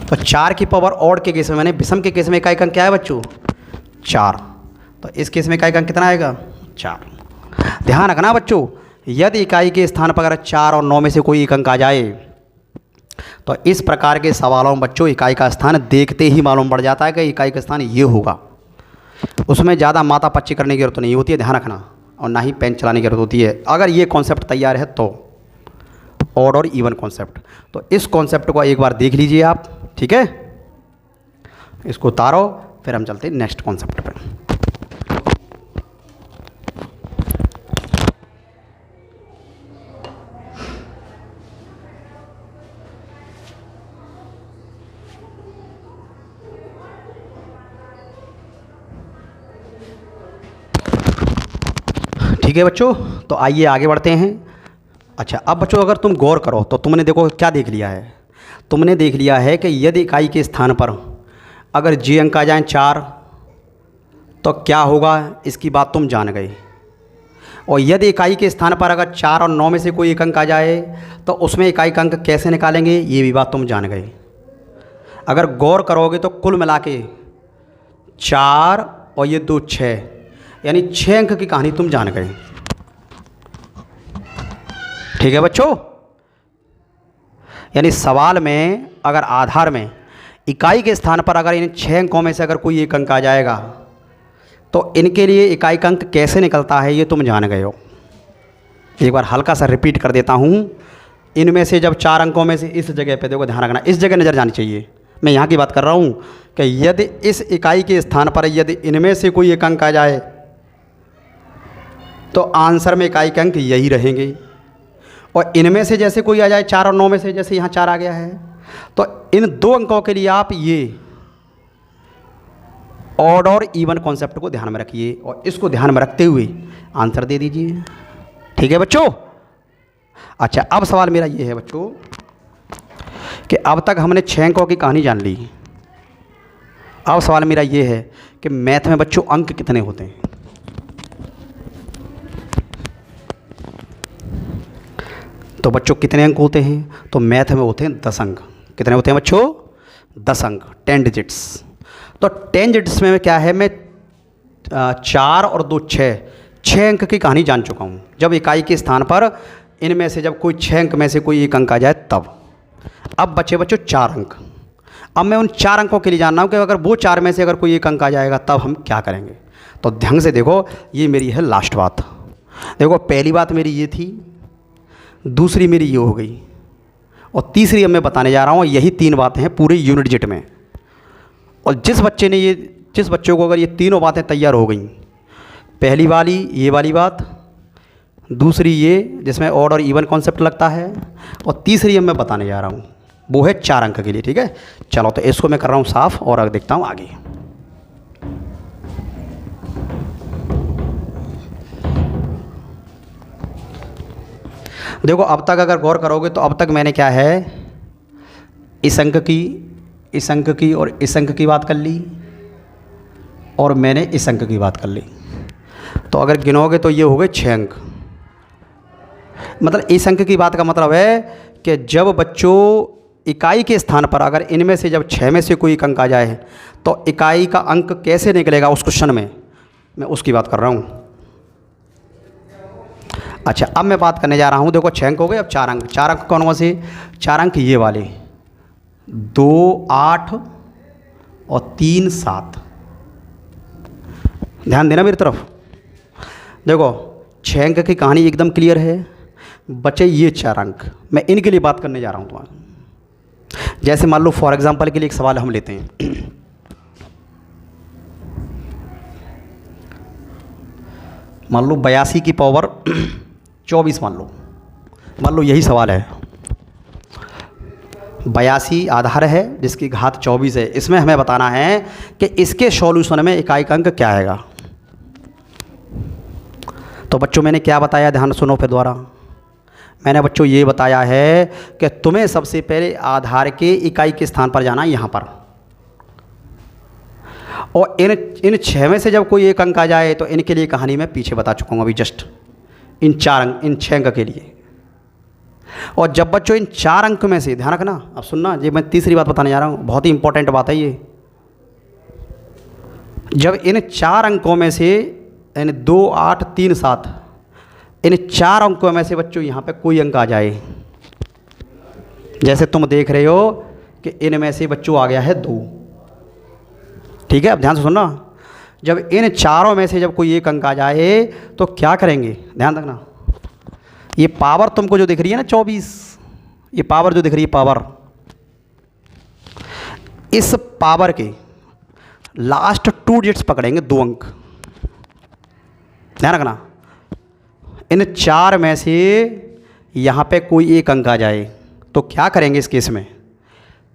तो 4 की पावर ऑड के केस में, मैंने विषम के केस में इकाई का अंक क्या है बच्चों 4, तो इस केस में इकाई का अंक कितना आएगा 4। ध्यान रखना बच्चों, यदि इकाई के स्थान पर अगर 4 और 9 में से कोई एक अंक आ जाए तो इस प्रकार के सवालों में बच्चों इकाई का स्थान देखते ही मालूम पड़ जाता है कि इकाई का स्थान ये होगा। उसमें ज़्यादा माथा पच्ची करने की जरूरत नहीं होती है, ध्यान रखना, और ना ही पेन चलाने की जरूरत होती है। अगर ये कॉन्सेप्ट तैयार है तो ऑड और इवन कॉन्सेप्ट, तो इस कॉन्सेप्ट को एक बार देख लीजिए आप, ठीक है, इसको उतारो, फिर हम चलते हैं नेक्स्ट कॉन्सेप्ट पर। ठीक है बच्चों, तो आइए आगे बढ़ते हैं। अच्छा अब बच्चों अगर तुम गौर करो तो तुमने देखो क्या देख लिया है, तुमने देख लिया है कि यदि इकाई के स्थान पर अगर जे अंक आ जाएँ 4 तो क्या होगा, इसकी बात तुम जान गए। और यदि इकाई के स्थान पर अगर 4 और 9 में से कोई एक अंक आ जाए तो उसमें इकाई का अंक कैसे निकालेंगे, ये भी बात तुम जान गए। अगर गौर करोगे तो कुल मिला के 4 और ये 2 6, यानी 6 अंक की कहानी तुम जान गए। ठीक है बच्चों, यानी सवाल में अगर आधार में इकाई के स्थान पर अगर इन 6 अंकों में से अगर कोई एक अंक आ जाएगा तो इनके लिए इकाई का अंक कैसे निकलता है ये तुम जान गए हो। एक बार हल्का सा रिपीट कर देता हूँ, इनमें से जब 4 अंकों में से इस जगह पे देखो, ध्यान रखना इस जगह नज़र जानी चाहिए, मैं यहाँ की बात कर रहा हूँ कि यदि इस इकाई के स्थान पर यदि इनमें से कोई एक अंक आ जाए तो आंसर में इकाई के अंक यही रहेंगे, और इनमें से जैसे कोई आ जाए 4 और 9 में से, जैसे यहाँ 4 आ गया है, तो इन 2 अंकों के लिए आप ये ऑड और इवन कॉन्सेप्ट को ध्यान में रखिए और इसको ध्यान में रखते हुए आंसर दे दीजिए। ठीक है बच्चों। अच्छा, अब सवाल मेरा ये है बच्चों कि अब तक हमने 6 अंकों की कहानी जान ली। अब सवाल मेरा ये है कि मैथ में बच्चों अंक कितने होते हैं? तो बच्चों कितने अंक होते हैं? तो मैथ में होते हैं 10 अंक। कितने होते हैं बच्चों? 10 अंक, 10 डिजिट्स। तो 10 डिजिट्स में क्या है, मैं 4 और 2 6 अंक की कहानी जान चुका हूँ। जब इकाई के स्थान पर इनमें से जब कोई 6 अंक में से कोई एक अंक आ जाए तब। अब बचे बच्चों 4 अंक। अब मैं उन 4 अंकों के लिए जान रहा हूँ कि अगर वो 4 में से अगर कोई एक अंक आ जाएगा तब हम क्या करेंगे। तो ध्यान से देखो, ये मेरी है लास्ट बात। देखो, पहली बात मेरी ये थी, दूसरी मेरी ये हो गई, और तीसरी अब मैं बताने जा रहा हूँ। यही 3 बातें हैं पूरे यूनिट जिट में। और जिस बच्चों को अगर ये तीनों बातें तैयार हो गई, पहली वाली ये वाली बात, दूसरी ये जिसमें ऑड और इवन कॉन्सेप्ट लगता है, और तीसरी अब मैं बताने जा रहा हूँ, वो है 4 अंक के लिए। ठीक है, चलो तो इसको मैं कर रहा हूँ साफ और अब देखता हूँ आगे। देखो, अब तक अगर गौर करोगे तो अब तक मैंने क्या है, इस अंक की और इस अंक की बात कर ली, और मैंने इस अंक की बात कर ली। तो अगर गिनोगे तो ये हो गए 6 अंक। मतलब इस अंक की बात का मतलब है कि जब बच्चों इकाई के स्थान पर अगर इनमें से जब 6 में से कोई एक अंक आ जाए तो इकाई का अंक कैसे निकलेगा उस क्वेश्चन में, मैं उसकी बात कर रहा हूँ। अच्छा, अब मैं बात करने जा रहा हूँ, देखो 6 अंक हो गए, अब 4 अंक। 4 अंक कौन से? 4 अंक ये वाले 2 8 और 3 7। ध्यान देना मेरी तरफ। देखो 6 अंक की कहानी एकदम क्लियर है। बचे ये 4 अंक, मैं इनके लिए बात करने जा रहा हूँ तुम्हारा। जैसे मान लो फॉर एग्जांपल के लिए एक सवाल हम लेते हैं। मान लो 82 की पावर 24 मान लो यही सवाल है। 82 आधार है जिसकी घात 24 है। इसमें हमें बताना है कि इसके सॉल्यूशन में इकाई का अंक क्या आएगा। तो बच्चों मैंने क्या बताया, ध्यान सुनो फिर दोबारा। मैंने बच्चों ये बताया है कि तुम्हें सबसे पहले आधार के इकाई के स्थान पर जाना है यहाँ पर, और इन 6 में से जब कोई एक अंक आ जाए तो इनके लिए कहानी मैं पीछे बता चुका हूँ अभी जस्ट। इन 6 अंक के लिए। और जब बच्चों इन 4 अंक में से, ध्यान रखना, अब सुनना, ये मैं तीसरी बात बताने जा रहा हूँ, बहुत ही इंपॉर्टेंट बात है ये। जब इन 4 अंकों में से यानी 2 8 3 7, इन 4 अंकों में से बच्चों यहाँ पे कोई अंक आ जाए, जैसे तुम देख रहे हो कि इनमें से बच्चों आ गया है 2। ठीक है, अब ध्यान से सुनना। जब इन 4 में से जब कोई एक अंक आ जाए तो क्या करेंगे, ध्यान रखना। ये पावर तुमको जो दिख रही है ना 24, ये पावर जो दिख रही है पावर, इस पावर के लास्ट 2 डिजिट्स पकड़ेंगे, 2 अंक। ध्यान रखना, इन 4 में से यहाँ पे कोई एक अंक आ जाए तो क्या करेंगे इस केस में,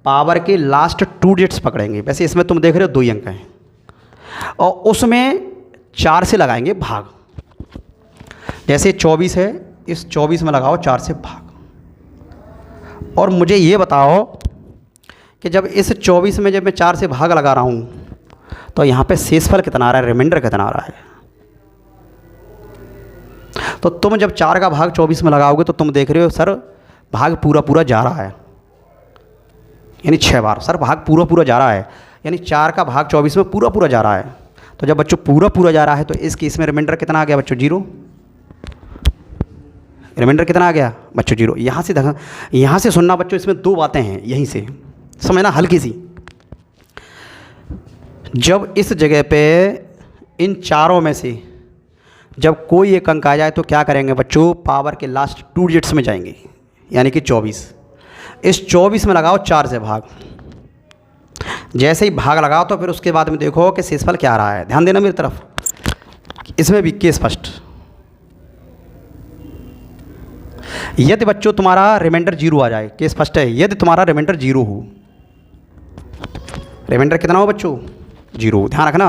पावर के लास्ट 2 डिजिट्स पकड़ेंगे। वैसे इसमें तुम देख रहे हो 2 ही अंक हैं, और उसमें 4 से लगाएंगे भाग। जैसे 24 है, इस 24 में लगाओ 4 से भाग। और मुझे ये बताओ कि जब इस 24 में जब मैं 4 से भाग लगा रहा हूँ तो यहाँ पे शेषफल कितना आ रहा है, रिमाइंडर कितना आ रहा है। तो तुम जब 4 का भाग 24 में लगाओगे तो तुम देख रहे हो सर भाग पूरा पूरा जा रहा है, यानी 6 बार सर भाग पूरा पूरा जा रहा है, यानी 4 का भाग 24 में पूरा पूरा जा रहा है। तो जब बच्चों पूरा पूरा जा रहा है तो इस केस में रिमाइंडर कितना आ गया बच्चों, 0। रिमाइंडर कितना आ गया बच्चों, 0। यहाँ से सुनना बच्चों, इसमें 2 बातें हैं, यहीं से समझना हल्की सी। जब इस जगह पे इन 4 में से जब कोई एक अंक आ जाए तो क्या करेंगे बच्चों, पावर के लास्ट 2 डिजिट्स में जाएंगे, यानी कि 24। इस 24 में लगाओ 4 से भाग। जैसे ही भाग लगाओ तो फिर उसके बाद में देखो कि शेषफल क्या आ रहा है। ध्यान देना मेरी तरफ, इसमें भी केस फर्स्ट। यदि बच्चों तुम्हारा रिमाइंडर 0 आ जाए, केस फर्स्ट है, यदि तुम्हारा रिमाइंडर 0 हो, रिमाइंडर कितना हो बच्चों 0, ध्यान रखना।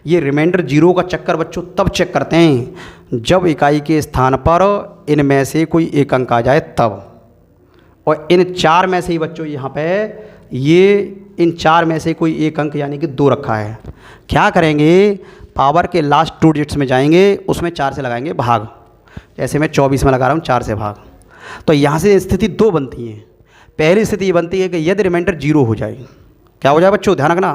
ये रिमाइंडर 0 का चक्कर बच्चों तब चेक करते हैं जब इकाई के स्थान पर इनमें से कोई एक अंक आ जाए तब, और इन 4 में से ही बच्चों यहाँ पे ये इन 4 में से कोई एक अंक यानी कि 2 रखा है। क्या करेंगे, पावर के लास्ट 2 डिजिट्स में जाएंगे, उसमें 4 से लगाएंगे भाग, जैसे मैं 24 में लगा रहा हूँ 4 से भाग। तो यहाँ से स्थिति 2 बनती है। पहली स्थिति ये बनती है कि यदि रिमाइंडर 0 हो जाए, क्या हो जाए बच्चों, ध्यान रखना।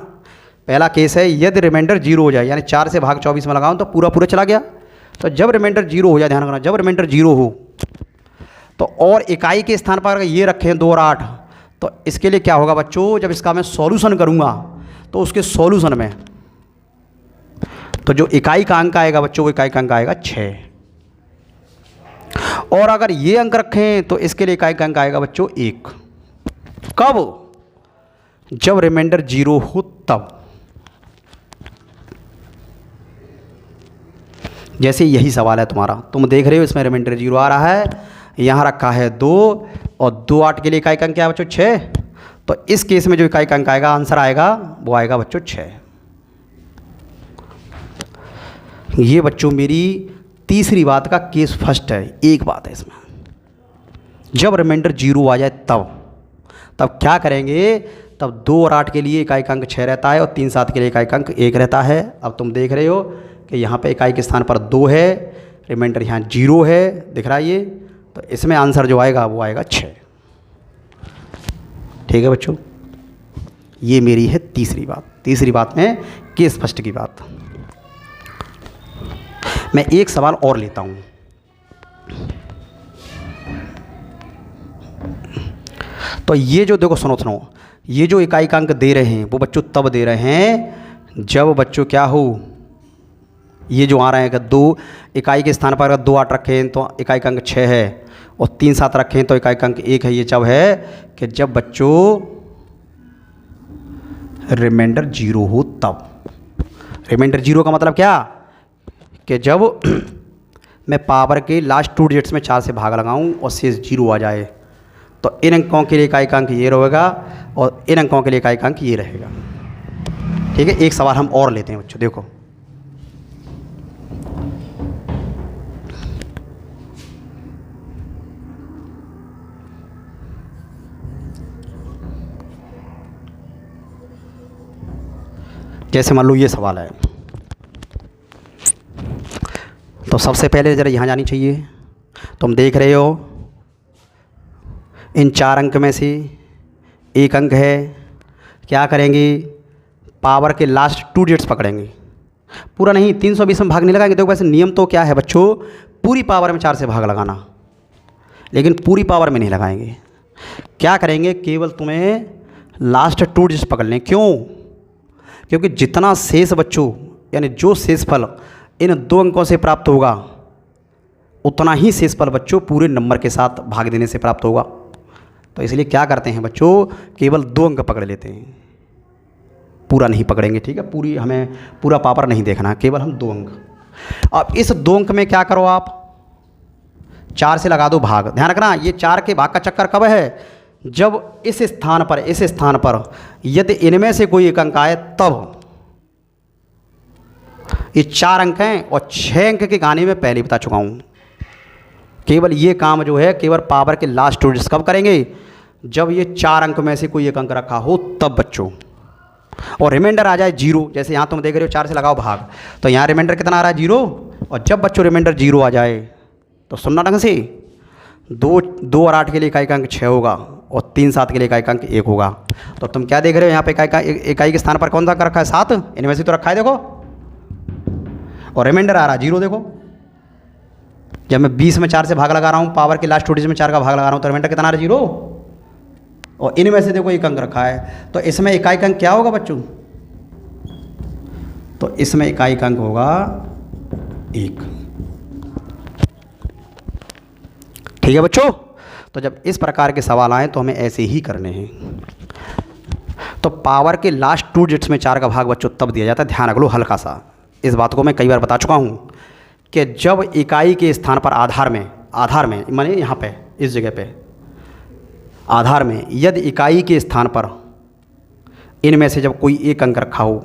पहला केस है यदि रिमाइंडर 0 हो जाए, यानी 4 से भाग 24 में लगाऊँ तो पूरा पूरा चला गया। तो जब रिमाइंडर 0 हो जाए, ध्यान रखना, जब रिमाइंडर 0 हो तो और इकाई के स्थान पर अगर ये रखें 2 और 8, तो इसके लिए क्या होगा बच्चों, जब इसका मैं सॉल्यूशन करूँगा तो उसके सॉल्यूशन में तो जो इकाई का अंक आएगा बच्चों, वो इकाई का अंक आएगा 6। और अगर ये अंक रखें तो इसके लिए इकाई का अंक आएगा बच्चों 1। कब, जब रिमाइंडर 0 हो तब। जैसे यही सवाल है तुम्हारा, तुम देख रहे हो इसमें रिमाइंडर 0 आ रहा है, यहाँ रखा है 2 और 2 8 के लिए इकाई का अंक क्या है बच्चों 6। तो इस केस में जो इकाई का अंक आएगा, आंसर आएगा, वो आएगा बच्चों 6। ये बच्चों मेरी तीसरी बात का केस फर्स्ट है। एक बात है इसमें, जब रिमाइंडर 0 आ जाए तब क्या करेंगे, तब 2 और 8 के लिए इकाई का अंक 6 रहता है और 3 7 के लिए इकाई का अंक 1 रहता है। अब तुम देख रहे हो कि यहाँ पे इकाई के स्थान पर 2 है, रिमाइंडर यहाँ 0 है, दिख रहा है ये, तो इसमें आंसर जो आएगा वो आएगा 6। ठीक है बच्चों, ये मेरी है तीसरी बात। तीसरी बात में केस फर्स्ट की बात। मैं एक सवाल और लेता हूँ। तो ये जो देखो, सुनो, ये जो इकाई का अंक दे रहे हैं वो बच्चों तब दे रहे हैं जब बच्चों क्या हो, ये जो आ रहे हैं कि 2 इकाई के स्थान पर अगर 2 8 रखें तो इकाई का अंक 6 है, और 3 7 रखें तो इकाई का अंक 1 है। ये जब है कि जब बच्चों रिमाइंडर 0 हो तब। रिमाइंडर 0 का मतलब क्या, कि जब मैं पावर के लास्ट 2 डिजिट्स में 4 से भाग लगाऊं और शेष 0 आ जाए, तो इन अंकों के लिए इकाई का अंक ये रहेगा और इन अंकों के लिए इकाई का अंक ये रहेगा। ठीक है, एक सवाल हम और लेते हैं बच्चों, देखो। जैसे मान लो ये सवाल है, तो सबसे पहले ज़रा यहाँ जानी चाहिए। तुम देख रहे हो इन 4 अंक में से एक अंक है, क्या करेंगे, पावर के लास्ट 2 डिजिट्स पकड़ेंगे, पूरा नहीं, 320 में भाग नहीं लगाएंगे। देखो वैसे नियम तो क्या है बच्चों, पूरी पावर में 4 से भाग लगाना, लेकिन पूरी पावर में नहीं लगाएंगे। क्या करेंगे, केवल तुम्हें लास्ट 2 डिजिट्स पकड़ लें। क्यों, क्योंकि जितना शेष बच्चों, यानी जो शेषफल इन 2 अंकों से प्राप्त होगा, उतना ही शेषफल बच्चों पूरे नंबर के साथ भाग देने से प्राप्त होगा। तो इसलिए क्या करते हैं बच्चों, केवल 2 अंक पकड़ लेते हैं, पूरा नहीं पकड़ेंगे। ठीक है, पूरी हमें पूरा पावर नहीं देखना, केवल हम 2 अंक। अब इस 2 अंक में क्या करो, आप 4 से लगा दो भाग। ध्यान रखना, ये 4 के भाग का चक्कर कब है, जब इस स्थान पर यदि इनमें से कोई एक अंक आए तब। ये 4 अंक हैं और 6 अंक के गाने में पहले बता चुका हूँ। केवल ये काम जो है केवल पावर के लास्ट 2 डिजिट्स कब करेंगे, जब ये 4 अंक में से कोई एक अंक रखा हो तब बच्चों। और रिमाइंडर आ जाए 0, जैसे यहाँ तुम देख रहे हो 4 से लगाओ भाग, तो यहाँ रिमाइंडर कितना आ रहा है 0। और जब बच्चों रिमाइंडर 0 आ जाए तो सुनना ढंग से, 2 और 8 के लिए इकाई का अंक 6 होगा और 3 7 के लिए इकाई का अंक 1 होगा। तो तुम क्या देख रहे हो, यहाँ पे इकाई के स्थान पर कौन सा अंक रखा है, 7, इनमें से तो रखा है देखो, और रिमाइंडर आ रहा है 0। देखो जब मैं 20 में 4 से भाग लगा रहा हूँ, पावर के लास्ट 2 डिजिट में 4 का भाग लगा रहा हूँ, तो रिमाइंडर कितना आ रहा है 0, और इनमें से देखो एक अंक रखा है, तो इसमें इकाई का अंक क्या होगा बच्चों, तो इसमें इकाई का अंक होगा 1। ठीक है बच्चों, तो जब इस प्रकार के सवाल आए तो हमें ऐसे ही करने हैं। तो पावर के लास्ट 2 डिजिट्स में 4 का भाग बच्चों तब दिया जाता है। ध्यान रख लो हल्का सा, इस बात को मैं कई बार बता चुका हूँ कि जब इकाई के स्थान पर आधार में माने यहाँ पे इस जगह पे आधार में यदि इकाई के स्थान पर इनमें से जब कोई एक अंक रखा हो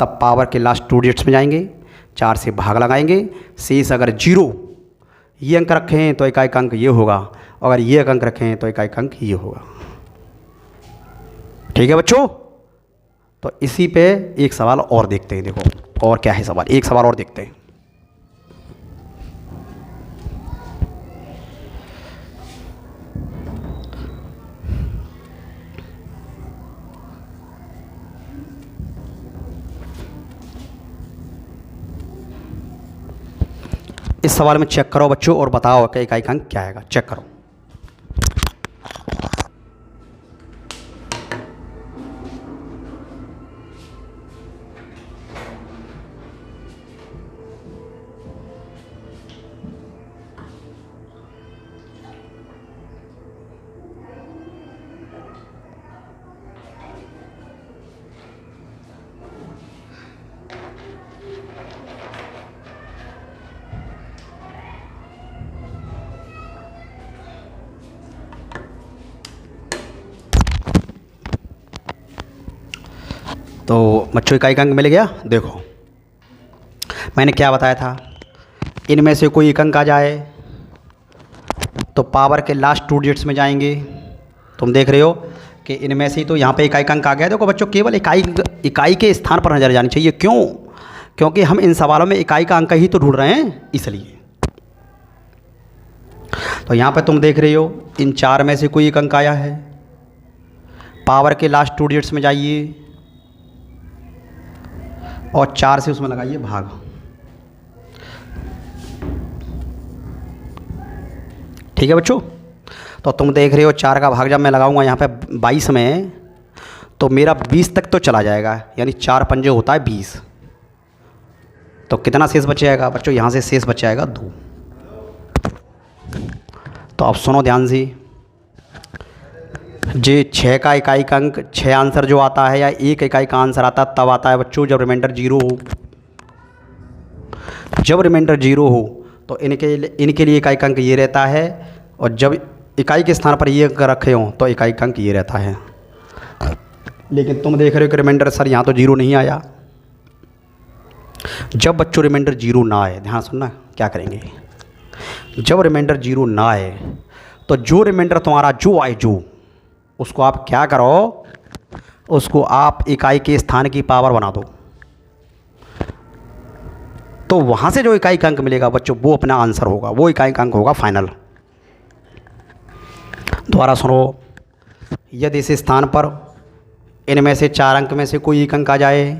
तब पावर के लास्ट 2 डिजिट्स में जाएंगे, 4 से भाग लगाएंगे, शेष अगर 0 ये अंक रखे हैं तो इकाई का अंक ये होगा, अगर ये अंक रखे हैं तो इकाई का अंक ये होगा। ठीक है बच्चों, तो इसी पे एक सवाल और देखते हैं। देखो और क्या है सवाल, एक सवाल और देखते हैं। इस सवाल में चेक करो बच्चों और बताओ कि इकाई का अंक क्या आएगा। चेक करो। तो बच्चों इकाई का अंक मिल गया। देखो मैंने क्या बताया था, इनमें से कोई एक अंक आ जाए तो पावर के लास्ट 2 डिजिट्स में जाएंगे। तुम देख रहे हो कि इनमें से तो यहाँ पे इकाई का अंक आ गया। देखो बच्चों केवल इकाई के स्थान पर नजर जानी चाहिए। क्यों? क्योंकि हम इन सवालों में इकाई का अंक ही तो ढूंढ रहे हैं, इसलिए। तो यहाँ पे तुम देख रहे हो इन 4 में से कोई एक अंक आया है, पावर के लास्ट 2 डिजिट्स में जाइए और 4 से उसमें लगाइए भाग। ठीक है बच्चों, तो तुम देख रहे हो 4 का भाग जब मैं लगाऊंगा यहाँ पे 22 में तो मेरा 20 तक तो चला जाएगा, यानी 4 पंजे होता है 20। तो कितना शेष बच जाएगा बच्चों? यहाँ से शेष बच जाएगा 2। तो अब सुनो ध्यान से, जे 6 का इकाई का अंक 6 आंसर जो आता है या 1 इकाई का आंसर आता है तब आता है बच्चों जब रिमाइंडर 0 हो। जब रिमाइंडर 0 हो तो इनके लिए इकाई का अंक ये रहता है, और जब इकाई के स्थान पर ये अंक रखे हों तो इकाई का अंक ये रहता है। लेकिन तुम देख रहे हो कि रिमाइंडर सर यहाँ तो 0 नहीं आया। जब बच्चों रिमाइंडर 0 ना आए, ध्यान सुनना क्या करेंगे। जब रिमाइंडर 0 ना आए तो जो रिमाइंडर तुम्हारा जो आए उसको आप क्या करो, उसको आप इकाई के स्थान की पावर बना दो। तो वहाँ से जो इकाई का अंक मिलेगा बच्चों वो अपना आंसर होगा, वो इकाई का अंक होगा फाइनल। दोबारा सुनो, यदि इस स्थान पर इनमें से 4 अंक में से कोई एक अंक आ जाए,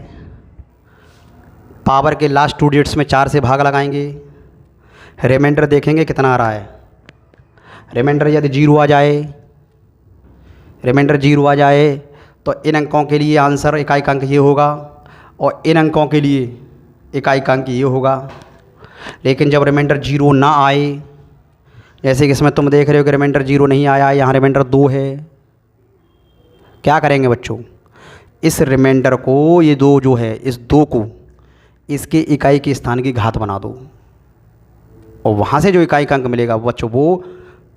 पावर के लास्ट 2 डिजिट्स में 4 से भाग लगाएंगे, रिमाइंडर देखेंगे कितना आ रहा है। रिमाइंडर यदि 0 आ जाए, रिमाइंडर 0 आ जाए तो इन अंकों के लिए आंसर इकाई का अंक ये होगा और इन अंकों के लिए इकाई का अंक ये होगा। लेकिन जब रिमाइंडर 0 ना आए, जैसे कि इसमें तुम देख रहे हो कि रिमाइंडर 0 नहीं आया, यहाँ रिमाइंडर 2 है, क्या करेंगे बच्चों? इस रिमाइंडर को, ये 2 जो है, इस 2 को इसके इकाई के स्थान की घात बना दो, और वहाँ से जो इकाई का अंक मिलेगा बच्चों वो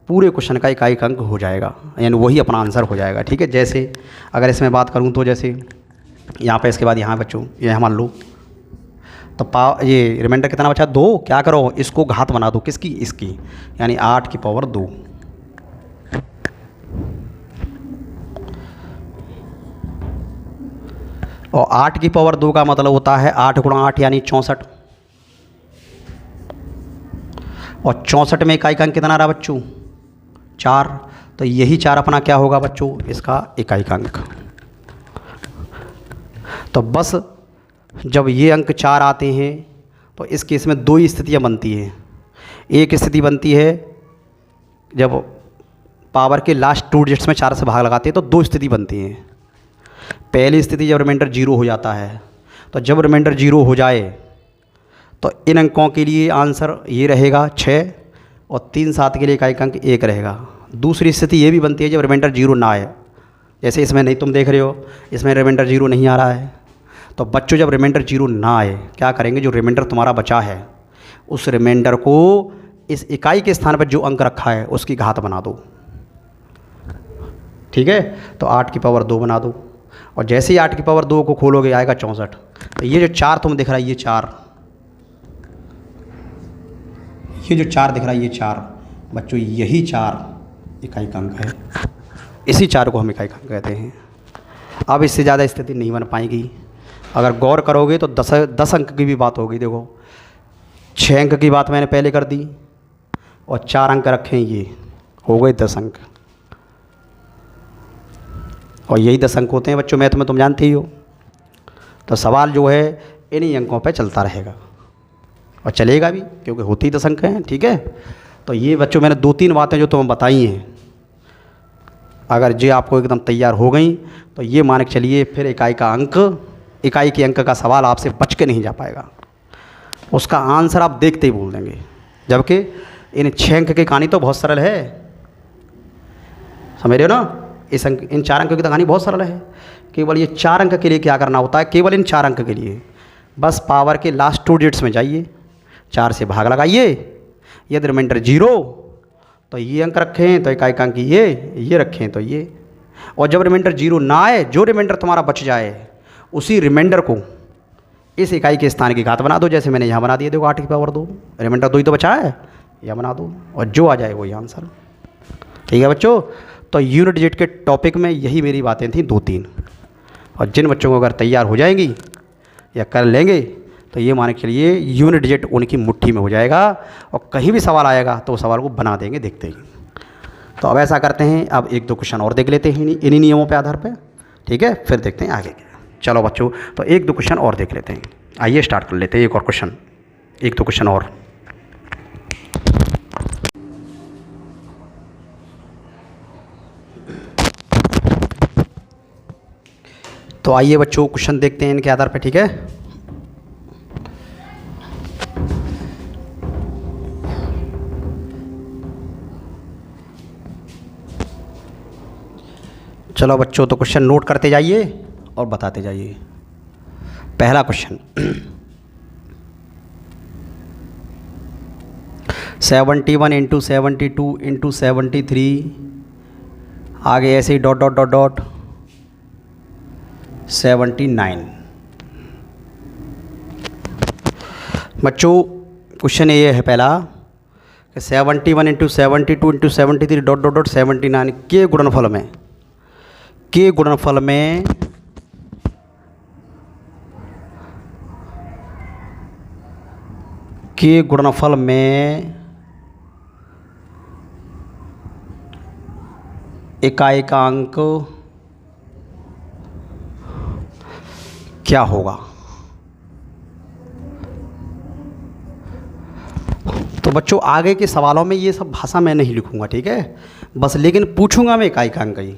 पूरे क्वेश्चन का इकाई का अंक हो जाएगा, यानी वही अपना आंसर हो जाएगा। ठीक है, जैसे अगर इसमें बात करूँ तो जैसे यहाँ पे इसके बाद यहाँ बच्चों ये मान लो तो ये रिमाइंडर कितना बचा? 2। क्या करो, इसको घात बना दो, किसकी? इसकी, यानी 8 की पावर 2। और 8 की पावर 2 का मतलब होता है 8 गुणा 8 यानी 64। और 64 में इकाई का अंक कितना रहा बच्चों? 4। तो यही 4 अपना क्या होगा बच्चों? इसका इकाई का अंक। तो बस जब ये अंक 4 आते हैं तो इस केस में 2 स्थितियाँ बनती हैं। एक स्थिति बनती है जब पावर के लास्ट 2 डिजिट्स में 4 से भाग लगाते हैं तो 2 स्थिति बनती हैं। पहली स्थिति जब रिमाइंडर 0 हो जाता है, तो जब रिमाइंडर 0 हो जाए तो इन अंकों के लिए आंसर ये रहेगा 6 और 3 7 के लिए इकाई का अंक 1 रहेगा। दूसरी स्थिति ये भी बनती है जब रिमाइंडर 0 ना आए, जैसे इसमें नहीं, तुम देख रहे हो इसमें रिमाइंडर 0 नहीं आ रहा है। तो बच्चों जब रिमाइंडर 0 ना आए क्या करेंगे? जो रिमाइंडर तुम्हारा बचा है उस रिमाइंडर को इस इकाई के स्थान पर जो अंक रखा है उसकी घात बना दो। ठीक है, तो 8 की पावर 2 बना दो, और जैसे ही 8 की पावर 2 को खोलोगे आएगा 64। तो ये जो 4 तुम दिख रहा है, ये 4 दिख रहा है, ये 4 बच्चों, यही 4 इकाई का अंक है। इसी 4 को हम इकाई का अंक कहते हैं। अब इससे ज़्यादा स्थिति नहीं बन पाएगी। अगर गौर करोगे तो 10 अंक की भी बात होगी। देखो 6 अंक की बात मैंने पहले कर दी, और 4 अंक रखे हैं, ये हो गए 10 अंक। और यही 10 अंक होते हैं बच्चों, मैथ में तुम जानते ही हो। तो सवाल जो है इन्हीं अंकों पे चलता रहेगा, और चलेगा भी, क्योंकि होती ही 10 अंक हैं। ठीक है, तो ये बच्चों मैंने 2-3 बातें जो तुम्हें बताई हैं, अगर ये आपको एकदम तैयार हो गई तो ये मान के चलिए फिर इकाई के अंक का सवाल आपसे बच के नहीं जा पाएगा। उसका आंसर आप देखते ही बोल देंगे। जबकि इन 6 अंक की कहानी तो बहुत सरल है, समझ रहे हो ना। इन 4 अंक की कहानी बहुत सरल है। केवल ये 4 अंक के लिए क्या करना होता है, केवल इन 4 अंक के लिए बस पावर के लास्ट 2 डिजिट्स में जाइए, 4 से भाग लगाइए, यदि रिमाइंडर 0 तो ये अंक रखें तो इकाई का अंक ये रखें तो ये, और जब रिमाइंडर 0 ना आए, जो रिमाइंडर तुम्हारा बच जाए उसी रिमाइंडर को इस इकाई के स्थान की घात बना दो। जैसे मैंने यहाँ बना दिया, देखो 8 की पावर 2, रिमाइंडर 2 ही तो बचा है, यह बना दो, और जो आ जाए वही आंसर। ठीक है बच्चों, तो यूनिट डिजिट के टॉपिक में यही मेरी बातें थी 2-3, और जिन बच्चों को अगर तैयार हो जाएंगी या कर लेंगे तो ये मान के चलिए यूनिट डिजिट उनकी मुट्ठी में हो जाएगा, और कहीं भी सवाल आएगा तो उस सवाल को बना देंगे, देखते ही। तो अब ऐसा करते हैं, अब 1-2 क्वेश्चन और देख लेते हैं इन्हीं नियमों पे आधार पे। ठीक है, फिर देखते हैं आगे क्या। चलो बच्चों, तो 1-2 क्वेश्चन और देख लेते हैं। आइए स्टार्ट कर लेते हैं, एक और क्वेश्चन, 1-2 क्वेश्चन और। तो आइए बच्चों क्वेश्चन देखते हैं इनके आधार पे। ठीक है, चलो बच्चों, तो क्वेश्चन नोट करते जाइए और बताते जाइए। पहला क्वेश्चन, 71 × 72 × 73, आगे ऐसे ही डॉट डॉट डॉट डॉट 79। बच्चों क्वेश्चन ये है पहला कि 71 × 72 × 73 डॉट डॉट डॉट 79 के गुणनफल में इकाई का अंक क्या होगा। तो बच्चों आगे के सवालों में ये सब भाषा मैं नहीं लिखूंगा, ठीक है, बस लेकिन पूछूंगा मैं इकाई का अंक ही,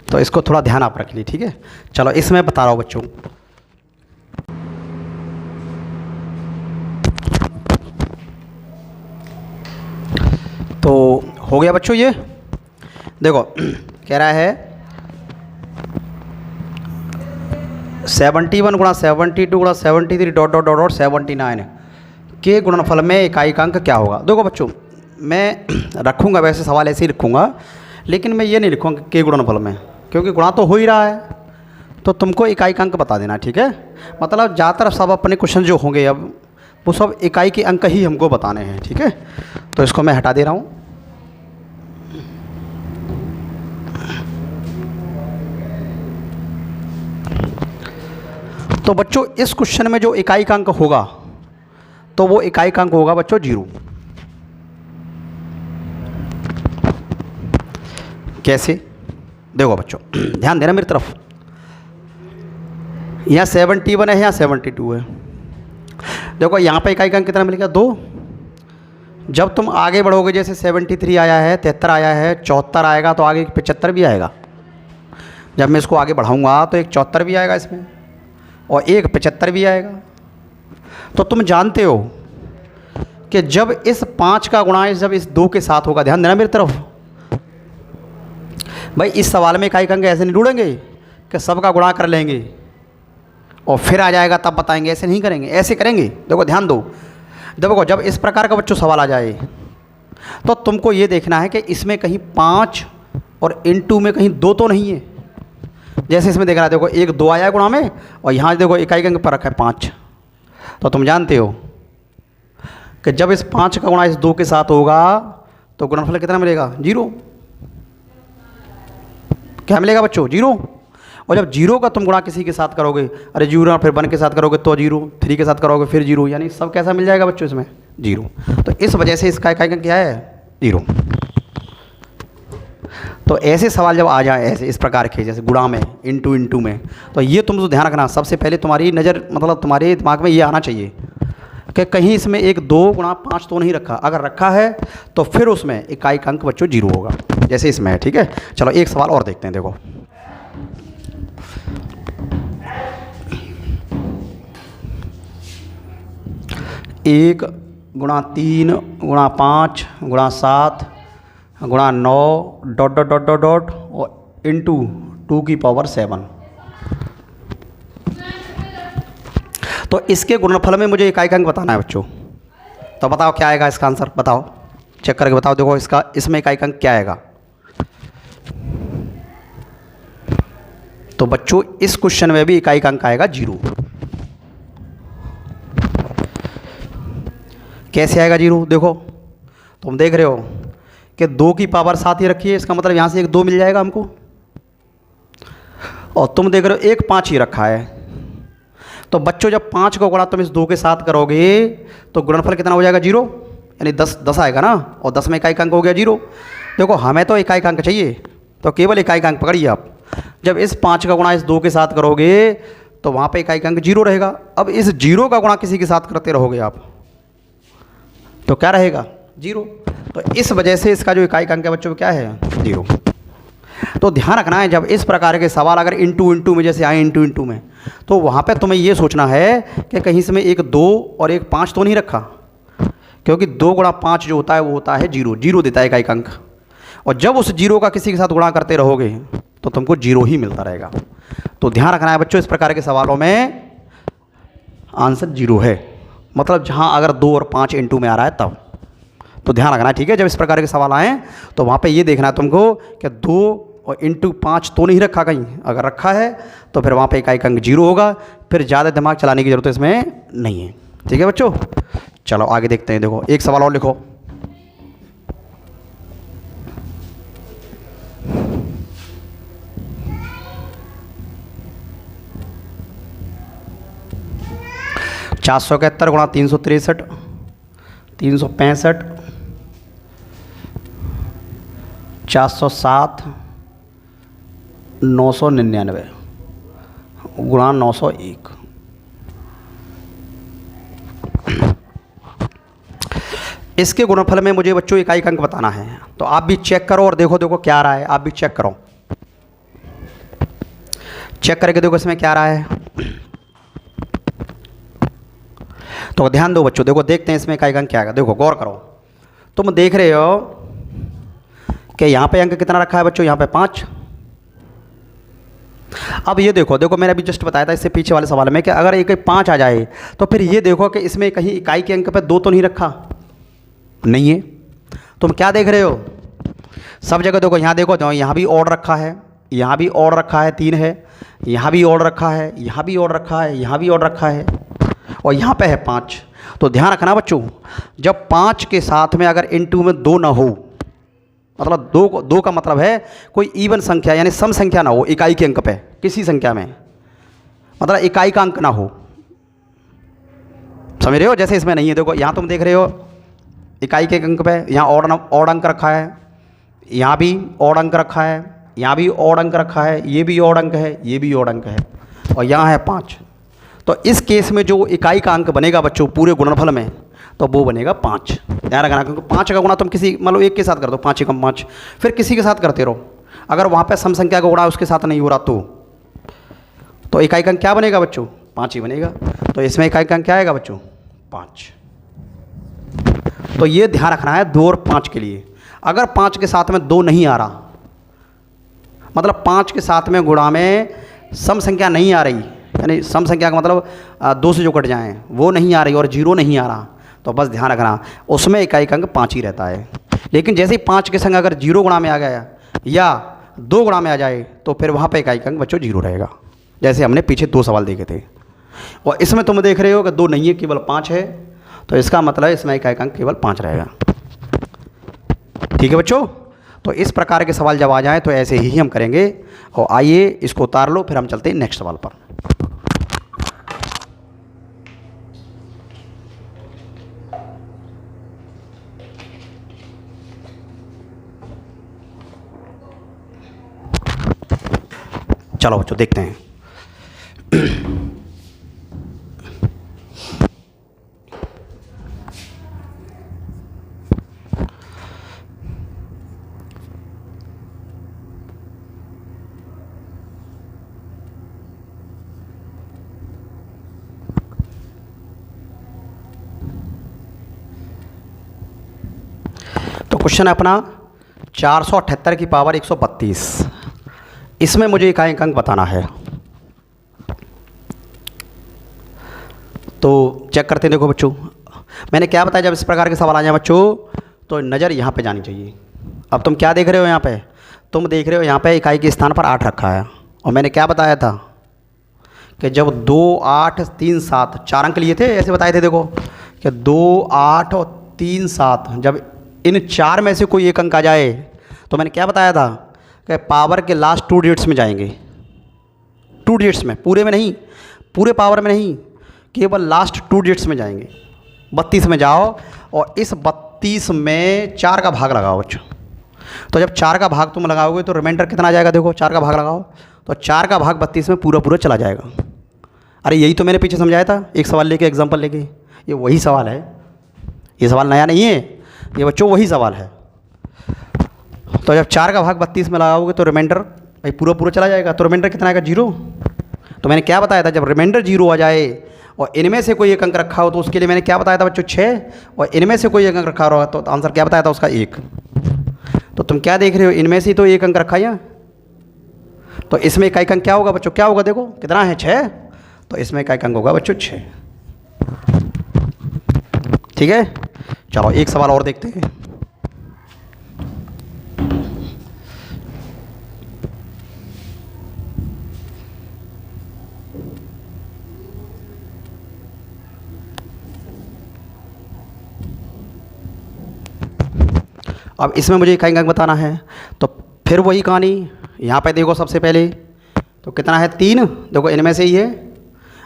तो इसको थोड़ा ध्यान आप रख लीजिए। ठीक है, चलो इसमें बता रहा हूँ बच्चों। तो हो गया बच्चों, ये देखो कह रहा है 71 × 72 × 73 डॉट डॉट डॉट डॉट 79 के गुणनफल में इकाई का अंक क्या होगा। देखो बच्चों, मैं रखूँगा वैसे सवाल ऐसे ही लिखूँगा, लेकिन मैं ये नहीं लिखूँगा के गुणनफल में, क्योंकि गुणा तो हो ही रहा है, तो तुमको इकाई का अंक बता देना। ठीक है, मतलब ज़्यादातर सब अपने क्वेश्चन जो होंगे अब वो सब इकाई के अंक ही हमको बताने हैं। ठीक है, तो इसको मैं हटा दे रहा हूँ। तो बच्चों इस क्वेश्चन में जो इकाई का अंक होगा तो वो इकाई का अंक होगा बच्चों 0। कैसे, देखो बच्चों ध्यान देना मेरी तरफ, यहाँ 71 है, यहाँ 72 है। देखो यहाँ पे इकाई का अंक कितना मिलेगा 2। जब तुम आगे बढ़ोगे, जैसे 73 आया है, 73 आया है, 74 आएगा, तो आगे 75 भी आएगा। जब मैं इसको आगे बढ़ाऊँगा तो एक 74 भी आएगा इसमें, और एक 75 भी आएगा। तो तुम जानते हो कि जब इस 5 का गुणा जब इस 2 के साथ होगा, ध्यान देना मेरी तरफ भाई, इस सवाल में इकाई का अंक ऐसे नहीं ढूंढेंगे कि सबका गुणा कर लेंगे और फिर आ जाएगा तब बताएंगे, ऐसे नहीं करेंगे, ऐसे करेंगे। देखो ध्यान दो, देखो जब इस प्रकार का बच्चों सवाल आ जाए तो तुमको ये देखना है कि इसमें कहीं 5 और इनटू में कहीं 2 तो नहीं है। जैसे इसमें देख रहा है, देखो एक 2 आया है गुणा में, और यहाँ देखो इकाई के अंक पर रखा है 5। तो तुम जानते हो कि जब इस 5 का गुणा इस 2 के साथ होगा तो गुणनफल कितना मिलेगा? 0। क्या मिलेगा बच्चों? 0। और जब 0 का तुम गुणा किसी के साथ करोगे, अरे 0 फिर 1 के साथ करोगे तो 0, 3 के साथ करोगे फिर 0, यानी सब कैसा मिल जाएगा बच्चों इसमें? 0। तो इस वजह से इसका इकाई अंक क्या है? 0। तो ऐसे सवाल जब आ जाए ऐसे इस प्रकार के, जैसे गुणा में, इंटू में, तो ये तुम तो ध्यान रखना, सबसे पहले तुम्हारी नज़र मतलब तुम्हारे दिमाग में ये आना चाहिए कि कहीं इसमें एक 2 गुणा 5 तो नहीं रखा। अगर रखा है तो फिर उसमें इकाई का अंक बच्चों 0 होगा, जैसे इसमें है। ठीक है, चलो एक सवाल और देखते हैं। देखो 1 गुणा 3 गुणा 5 गुणा 7 गुणा 9 dot dot dot dot dot और इंटू 2 की पावर 7। तो इसके गुणनफल में मुझे इकाई का अंक बताना है बच्चों। तो बताओ क्या आएगा इसका आंसर? बताओ, चेक करके बताओ। देखो इसमें इकाई का अंक क्या आएगा? तो बच्चों इस क्वेश्चन में भी इकाई का अंक आएगा 0। कैसे आएगा 0? देखो तुम देख रहे हो कि 2 की पावर 7 ही रखी है, इसका मतलब यहाँ से एक 2 मिल जाएगा हमको। और तुम देख रहे हो एक 5 ही रखा है। तो बच्चों जब 5 का गुणा तुम इस 2 के साथ करोगे तो गुणनफल कितना हो जाएगा? 0, यानी 10 आएगा ना। और 10 में इकाई का अंक हो गया 0। देखो हमें तो इकाई का अंक चाहिए, तो केवल इकाई का अंक पकड़िए आप। जब इस 5 का गुणा इस 2 के साथ करोगे तो वहाँ पे इकाई का अंक 0 रहेगा। अब इस 0 का गुणा किसी के साथ करते रहोगे आप तो क्या रहेगा? 0। तो इस वजह से इसका जो इकाई का अंक है बच्चों क्या है? 0। तो ध्यान रखना है जब इस प्रकार के सवाल अगर इंटू में जैसे आए इंटू में, तो वहाँ पे तुम्हें ये सोचना है कि कहीं इसमें एक 2 और एक 5 तो नहीं रखा, क्योंकि 2 गुणा 5 जो होता है वो होता है 0। 0 देता है इकाई का अंक। और जब उस 0 का किसी के साथ गुणा करते रहोगे तो तुमको 0 ही मिलता रहेगा। तो ध्यान रखना है बच्चों, इस प्रकार के सवालों में आंसर 0 है। मतलब जहाँ अगर 2 और 5 इंटू में आ रहा है तब तो ध्यान रखना है। ठीक है, जब इस प्रकार के सवाल आएँ तो वहाँ पे ये देखना है तुमको कि 2 और इंटू 5 तो नहीं रखा कहीं। अगर रखा है तो फिर वहाँ पे इकाई का अंक 0 होगा। फिर ज़्यादा दिमाग चलाने की ज़रूरत इसमें नहीं है। ठीक है बच्चों, चलो आगे देखते हैं। देखो एक सवाल और लिखो। चार सौ 71 गुणा 363 365 407 999 गुणा 901। इसके गुणनफल में मुझे बच्चों इकाई का अंक बताना है। तो आप भी चेक करो और देखो क्या आ रहा है। आप भी चेक करो, चेक करके देखो इसमें क्या आ रहा है। तो ध्यान दो बच्चों, देखो देखते हैं इसमें इकाई का अंक क्या आएगा। देखो गौर करो, तुम देख रहे हो कि यहाँ पे अंक कितना रखा है बच्चों? यहाँ पे 5। अब ये देखो मैंने अभी जस्ट बताया था इससे पीछे वाले सवाल में कि अगर एक 5 आ जाए तो फिर ये देखो कि इसमें कहीं इकाई के अंक पे 2 तो नहीं रखा, नहीं है। तुम क्या देख रहे हो? सब जगह देखो, यहाँ देखो तो यहाँ भी ऑड रखा है, यहाँ भी ऑड रखा है 3 है, यहाँ भी ऑड रखा है, यहाँ भी ऑड रखा है, यहाँ भी ऑड रखा है, और यहाँ पे है 5। तो ध्यान रखना बच्चों, जब 5 के साथ में अगर इंटू में 2 ना हो, मतलब 2 का मतलब है कोई इवन संख्या यानी सम संख्या ना हो इकाई के अंक पे, किसी संख्या में, मतलब इकाई का अंक ना हो। समझ रहे हो? जैसे इसमें नहीं है। देखो यहाँ तुम देख रहे हो इकाई के अंक पे यहाँ ऑड अंक रखा है, यहाँ भी ऑड अंक रखा है, यहाँ भी ऑड अंक रखा है, ये भी ऑड अंक है, ये भी ऑड अंक है, और यहाँ है 5। तो इस केस में जो इकाई का अंक बनेगा बच्चों पूरे गुणनफल में, तो वो बनेगा 5। ध्यान रखना, क्योंकि 5 का गुणा तुम किसी मतलब एक के साथ कर दो, 5 एकम 5, फिर किसी के साथ करते रहो। अगर वहाँ पे सम संख्या का गुणा उसके साथ नहीं हो रहा तो इकाई का अंक क्या बनेगा बच्चों? 5 ही बनेगा। तो इसमें इकाई का अंक क्या आएगा बच्चों? 5। तो ये ध्यान रखना है 2 और 5 के लिए। अगर 5 के साथ में 2 नहीं आ रहा, मतलब 5 के साथ में गुणा में सम संख्या नहीं आ रही, यानी सम संख्या का मतलब 2 से जो कट जाएँ वो नहीं आ रही और 0 नहीं आ रहा, तो बस ध्यान रखना उसमें इकाई का अंक 5 ही रहता है। लेकिन जैसे ही 5 के संग अगर 0 गुणा में आ गया या 2 गुणा में आ जाए तो फिर वहाँ पे इकाई अंक बच्चों 0 रहेगा, जैसे हमने पीछे 2 सवाल देखे थे। और इसमें तुम देख रहे हो कि 2 नहीं है, केवल 5 है, तो इसका मतलब इसमें इकाई अंक केवल 5 रहेगा। ठीक है बच्चों, तो इस प्रकार के सवाल जब आ जाएँ तो ऐसे ही हम करेंगे। और आइए इसको उतार लो, फिर हम चलते हैं नेक्स्ट सवाल पर। चलो बच्चों देखते हैं। तो क्वेश्चन है अपना 478 की पावर 132। इसमें मुझे इकाई अंक बताना है। तो चेक करते हैं। देखो बच्चों, मैंने क्या बताया, जब इस प्रकार के सवाल आ जाए बच्चों तो नज़र यहाँ पे जानी चाहिए। अब तुम क्या देख रहे हो यहाँ पे? तुम देख रहे हो यहाँ पे इकाई के स्थान पर 8 रखा है। और मैंने क्या बताया था कि जब 2, 8, 3, 7 4 अंक लिए थे, ऐसे बताए थे। देखो कि 2, 8 और 3, 7 जब इन 4 में से कोई एक अंक आ जाए तो मैंने क्या बताया था कि पावर के लास्ट 2 डिजिट्स में जाएंगे। 2 डिजिट्स में, पूरे में नहीं, पूरे पावर में नहीं, केवल लास्ट 2 डिजिट्स में जाएंगे। 32 में जाओ और इस 32 में 4 का भाग लगाओ बच्चों। तो जब 4 का भाग तुम लगाओगे तो रिमाइंडर कितना आ जाएगा? देखो 4 का भाग लगाओ तो 4 का भाग 32 में पूरा पूरा चला जाएगा। अरे यही तो मैंने पीछे समझाया था, एक सवाल लेके, एग्जाम्पल लेके। ये वही सवाल है, ये सवाल नया नहीं है, ये बच्चों वही सवाल है। तो जब 4 का भाग 32 में लगाओगे तो रिमाइंडर भाई पूरा पूरा चला जाएगा। तो रिमाइंडर कितना आएगा? 0। तो मैंने क्या बताया था, जब रिमाइंडर 0 आ जाए और इनमें से कोई एक अंक रखा हो तो उसके लिए मैंने क्या बताया था बच्चों? 6। और इनमें से कोई एक अंक रखा होगा तो आंसर क्या बताया था उसका? 1। तो तुम क्या देख रहे हो, इनमें से तो एक अंक रखा है, तो इसमें इकाई अंक क्या होगा बच्चों? क्या होगा? देखो कितना है? 6। तो इसमें इकाई अंक होगा बच्चों 6। ठीक है, चलो एक सवाल और देखते हैं। अब इसमें मुझे इकाई अंक बताना है। तो फिर वही कहानी, यहाँ पे देखो सबसे पहले तो कितना है? 3। देखो इनमें से ही है।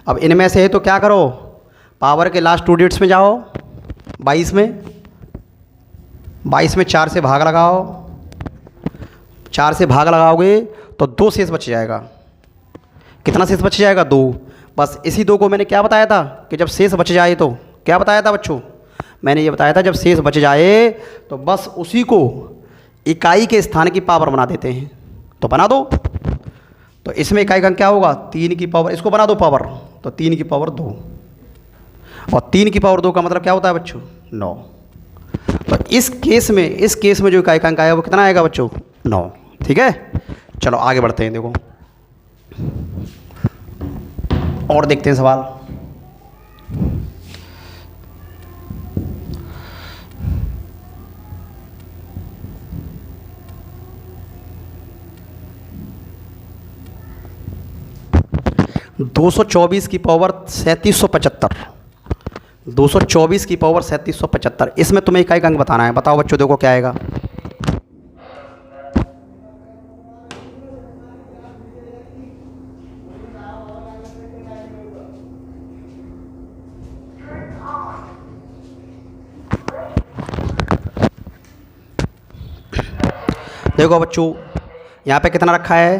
अब इनमें से है तो क्या करो, पावर के लास्ट 2 डिजिट्स में जाओ। 22 में 4 से भाग लगाओ। 4 से भाग लगाओगे तो 2 शेष बच जाएगा। कितना शेष बच जाएगा? 2। बस इसी 2 को मैंने क्या बताया था कि जब शेष बच जाए तो क्या बताया था बच्चों? मैंने ये बताया था जब शेष बच जाए तो बस उसी को इकाई के स्थान की पावर बना देते हैं। तो बना दो। तो इसमें इकाई का क्या होगा? 3 की पावर, इसको बना दो पावर, तो 3 की पावर 2। और 3 की पावर 2 का मतलब क्या होता है बच्चों? 9। तो इस केस में जो इकाई का अंक आया वो कितना आएगा बच्चों? 9। ठीक है, चलो आगे बढ़ते हैं। देखो और देखते हैं सवाल। दो 224 की पावर 3775। 224 की पावर 3775। इसमें तुम्हें इकाई का अंक बताना है। बताओ बच्चों, देखो क्या आएगा? देखो बच्चों, यहाँ पे कितना रखा है?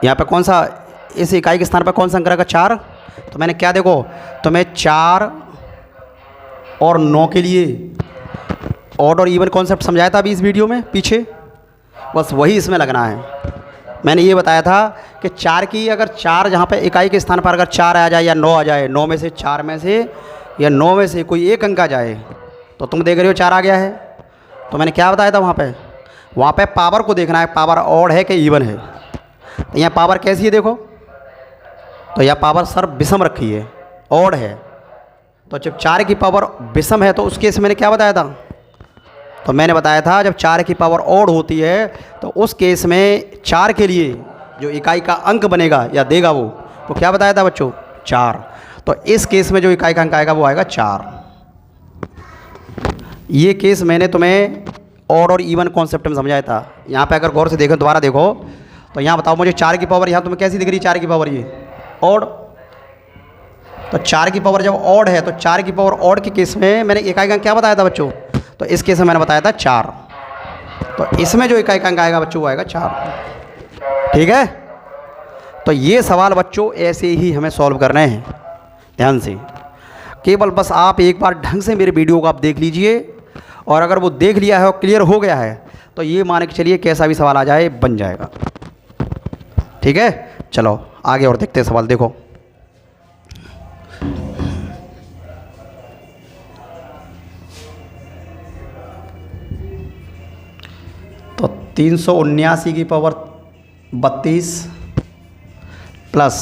यहाँ पे कौन सा, इस इकाई के स्थान पर कौन सा अंक रहेगा? 4। तो मैंने क्या, देखो तुम्हें 4 और 9 के लिए ऑड और इवन कॉन्सेप्ट समझाया था अभी इस वीडियो में पीछे, बस वही इसमें लगना है। मैंने ये बताया था कि 4 की, अगर 4 जहाँ पे इकाई के स्थान पर अगर 4 आ जाए या 9 आ जाए, 9 में से 4 में से या 9 में से कोई एक अंक आ जाए, तो तुम देख रहे हो 4 आ गया है। तो मैंने क्या बताया था वहाँ पे पावर को देखना है, पावर ऑड है कि इवन है। तो यहाँ पावर कैसी है देखो, तो यह पावर सर विषम रखी है, ऑड है। तो जब 4 की पावर विषम है तो उस केस में मैंने क्या बताया था तो मैंने बताया था जब 4 की पावर ऑड होती है तो उस केस में 4 के लिए जो इकाई का अंक बनेगा या देगा वो क्या बताया था बच्चों? 4। तो इस केस में जो इकाई का अंक आएगा वो आएगा 4। ये केस मैंने तुम्हें ऑड और इवन कॉन्सेप्ट में समझाया था। यहाँ पे अगर गौर से देखो, दोबारा देखो, तो यहाँ बताओ मुझे 4 की पावर यहाँ तुम्हें कैसी दिख रही है? 4 की पावर ये ऑड। तो 4 की पावर जब ऑड है तो 4 की पावर ऑड के केस में मैंने इकाई का अंक क्या बताया था बच्चों? तो इस केस में मैंने बताया था 4। तो इसमें जो इकाई का अंक आएगा बच्चों वो आएगा 4। ठीक है? तो ये सवाल बच्चों ऐसे ही हमें सॉल्व करने हैं, ध्यान से। केवल बस आप एक बार ढंग से मेरे वीडियो को आप देख लीजिए, और अगर वो देख लिया है और क्लियर हो गया है तो ये मान के चलिए कैसा भी सवाल आ जाए बन जाएगा। ठीक है? चलो आगे और देखते हैं सवाल। देखो तो 379 की पावर 32 प्लस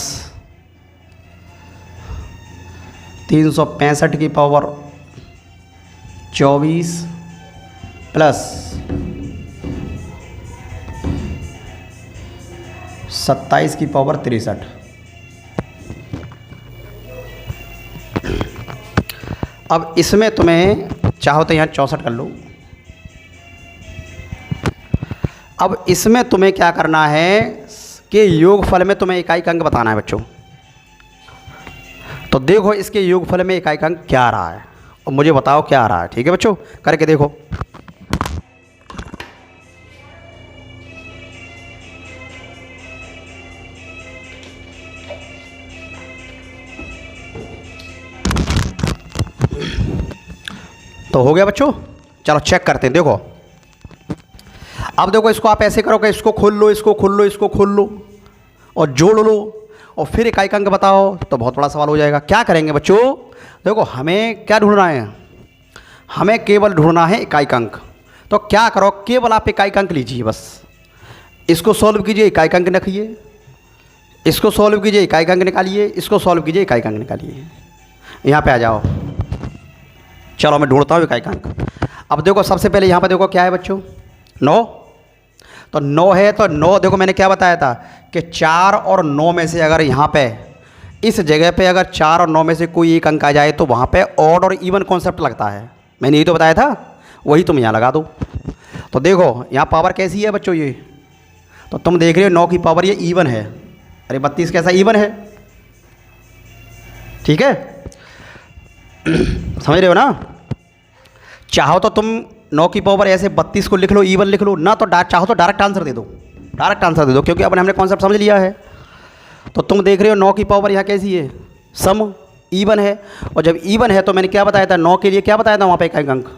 365 की पावर 24 प्लस 27 की पावर 63। अब इसमें तुम्हें चाहो तो यहाँ 64 कर लो। अब इसमें तुम्हें क्या करना है कि योगफल में तुम्हें इकाई का अंक बताना है बच्चों। तो देखो इसके योगफल में इकाई का अंक क्या आ रहा है और मुझे बताओ क्या आ रहा है। ठीक है बच्चों, करके देखो। तो हो गया बच्चों, चलो चेक करते हैं। देखो अब देखो, इसको आप ऐसे करो कि इसको खोल लो, इसको खोल लो, इसको खोल लो और जोड़ लो और फिर इकाई का अंक बताओ, तो बहुत बड़ा सवाल हो जाएगा। क्या करेंगे बच्चों? देखो हमें क्या ढूंढना है? हमें केवल ढूंढना है इकाई का अंक। तो क्या करो, केवल आप इकाई का अंक लीजिए, बस इसको सॉल्व कीजिए, इकाई का अंक निकालिए, इसको सॉल्व कीजिए, इकाई का अंक निकालिए, इसको सॉल्व कीजिए, इकाई का अंक निकालिए। यहाँ पे आ जाओ। चलो मैं ढूंढता हूँ इकाई का अंक। अब देखो सबसे पहले यहाँ पर देखो क्या है बच्चों? 9। तो 9 है, तो 9 देखो मैंने क्या बताया था कि 4 और 9 में से अगर यहाँ पे इस जगह पे अगर 4 और 9 में से कोई एक अंक आ जाए तो वहाँ पे ऑड और इवन कॉन्सेप्ट लगता है। मैंने यही तो बताया था, वही तुम यहाँ लगा दो। तो देखो यहाँ पावर कैसी है बच्चों? ये तो तुम देख रहे हो 9 की पावर ये इवन है। अरे 32 कैसा इवन है? ठीक है, समझ रहे हो ना? चाहो तो तुम 9 की पावर ऐसे 32 को लिख लो, इवन लिख लो ना, तो चाहो तो डायरेक्ट आंसर दे दो, डायरेक्ट आंसर दे दो, क्योंकि अपन हमने कॉन्सेप्ट समझ लिया है। तो तुम देख रहे हो 9 की पावर यहाँ कैसी है? सम, इवन है। और जब इवन है तो मैंने क्या बताया था? 9 के लिए क्या बताया था वहाँ पे इकाई अंक?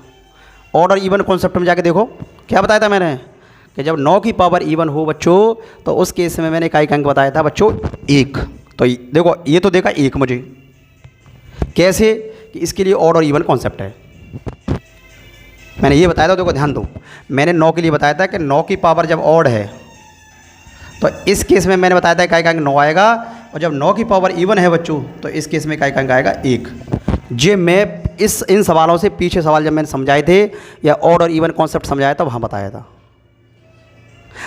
ऑड और इवन कॉन्सेप्ट में जाके देखो क्या बताया था मैंने, कि जब 9 की पावर इवन हो बच्चों तो उस केस में मैंने इकाई अंक बताया था बच्चों 1। तो देखो ये तो देखा 1 मुझे कैसे कि इसके लिए ऑड और इवन कॉन्सेप्ट है। मैंने ये बताया था, देखो ध्यान दो, मैंने 9 के लिए बताया था कि 9 की पावर जब ऑड है तो इस केस में मैंने बताया था इकाई का अंक 9 आएगा, और जब 9 की पावर इवन है बच्चों तो इस केस में इकाई का अंक आएगा 1। जे मैं इन सवालों से पीछे सवाल जब मैंने समझाए थे या ऑड और इवन कॉन्सेप्ट समझाया था वहाँ बताया था।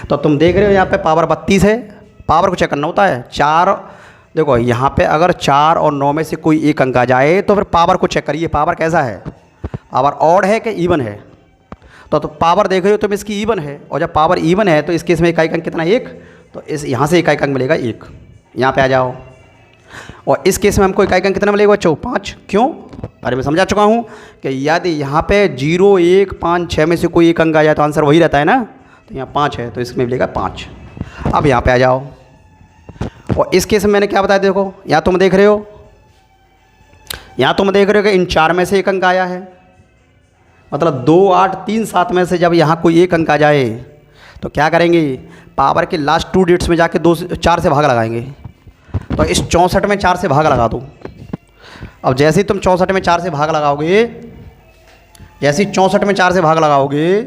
तो तुम देख रहे हो यहाँ पे पावर 32 है, पावर को चेक करना होता है। 4 देखो यहाँ पे अगर 4 और 9 में से कोई एक अंक आ जाए तो फिर पावर को चेक करिए, पावर कैसा है? पावर ऑड है कि इवन है? तो पावर देख रहे हो तुम इसकी इवन है, और जब पावर इवन है तो इस केस में इकाई का अंक कितना? 1। तो इस यहाँ से इकाई का अंक मिलेगा 1। यहाँ पे आ जाओ। और इस केस में हमको इकाई का अंक कितना मिलेगा बच्चों? 5। क्यों? अरे मैं समझा चुका हूँ कि यदि यहाँ पे 0, 1, 5, 6 में से कोई एक अंक आ जाए तो आंसर वही रहता है ना। तो यहाँ 5 है तो इसमें मिलेगा 5। अब यहाँ पे आ जाओ। और इस केस में मैंने क्या बताया? देखो यहाँ तुम देख रहे हो, यहाँ तुम देख रहे हो कि इन 4 में से एक अंक आया है, मतलब 2, 8, 3, 7 में से जब यहाँ कोई एक अंक आ जाए तो क्या करेंगे? पावर के लास्ट 2 डिजिट्स में जाके 4 से भाग लगाएंगे। तो इस 64 में 4 से भाग लगा दो। अब जैसे ही तुम 64 में 4 से भाग लगाओगे, जैसे ही 64 में 4 से भाग लगाओगे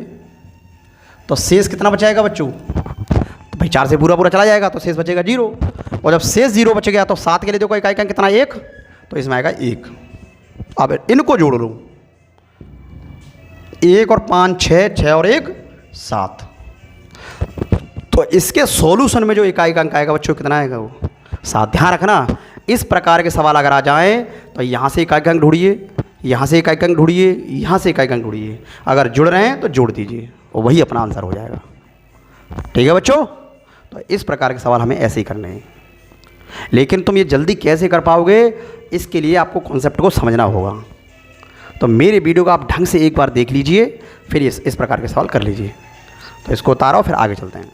तो शेष कितना बचाएगा बच्चों? तो भाई 4 से पूरा चला जाएगा तो शेष बचेगा 0। और जब शेष 0 बच गया तो 7 के लिए देखो इकाई का अंक कितना? 1। तो इसमें आएगा 1। अब इनको जोड़ लो, 1 और 5 6, 6 और 1 7। तो इसके सॉल्यूशन में जो इकाई का अंक आएगा बच्चों कितना आएगा? वो 7। ध्यान रखना, इस प्रकार के सवाल अगर आ जाएं तो यहाँ से इकाई का अंक ढूंढिए, यहाँ से इकाई का अंक ढूंढिए, यहाँ से इकाई का अंक ढूंढिए। अगर जुड़ रहे हैं तो जोड़ दीजिए और वही अपना आंसर हो जाएगा। ठीक है बच्चों? तो इस प्रकार के सवाल हमें ऐसे ही करने हैं। लेकिन तुम ये जल्दी कैसे कर पाओगे, इसके लिए आपको कॉन्सेप्ट को समझना होगा। तो मेरे वीडियो को आप ढंग से एक बार देख लीजिए, फिर इस प्रकार के सवाल कर लीजिए। तो इसको उतारो, फिर आगे चलते हैं।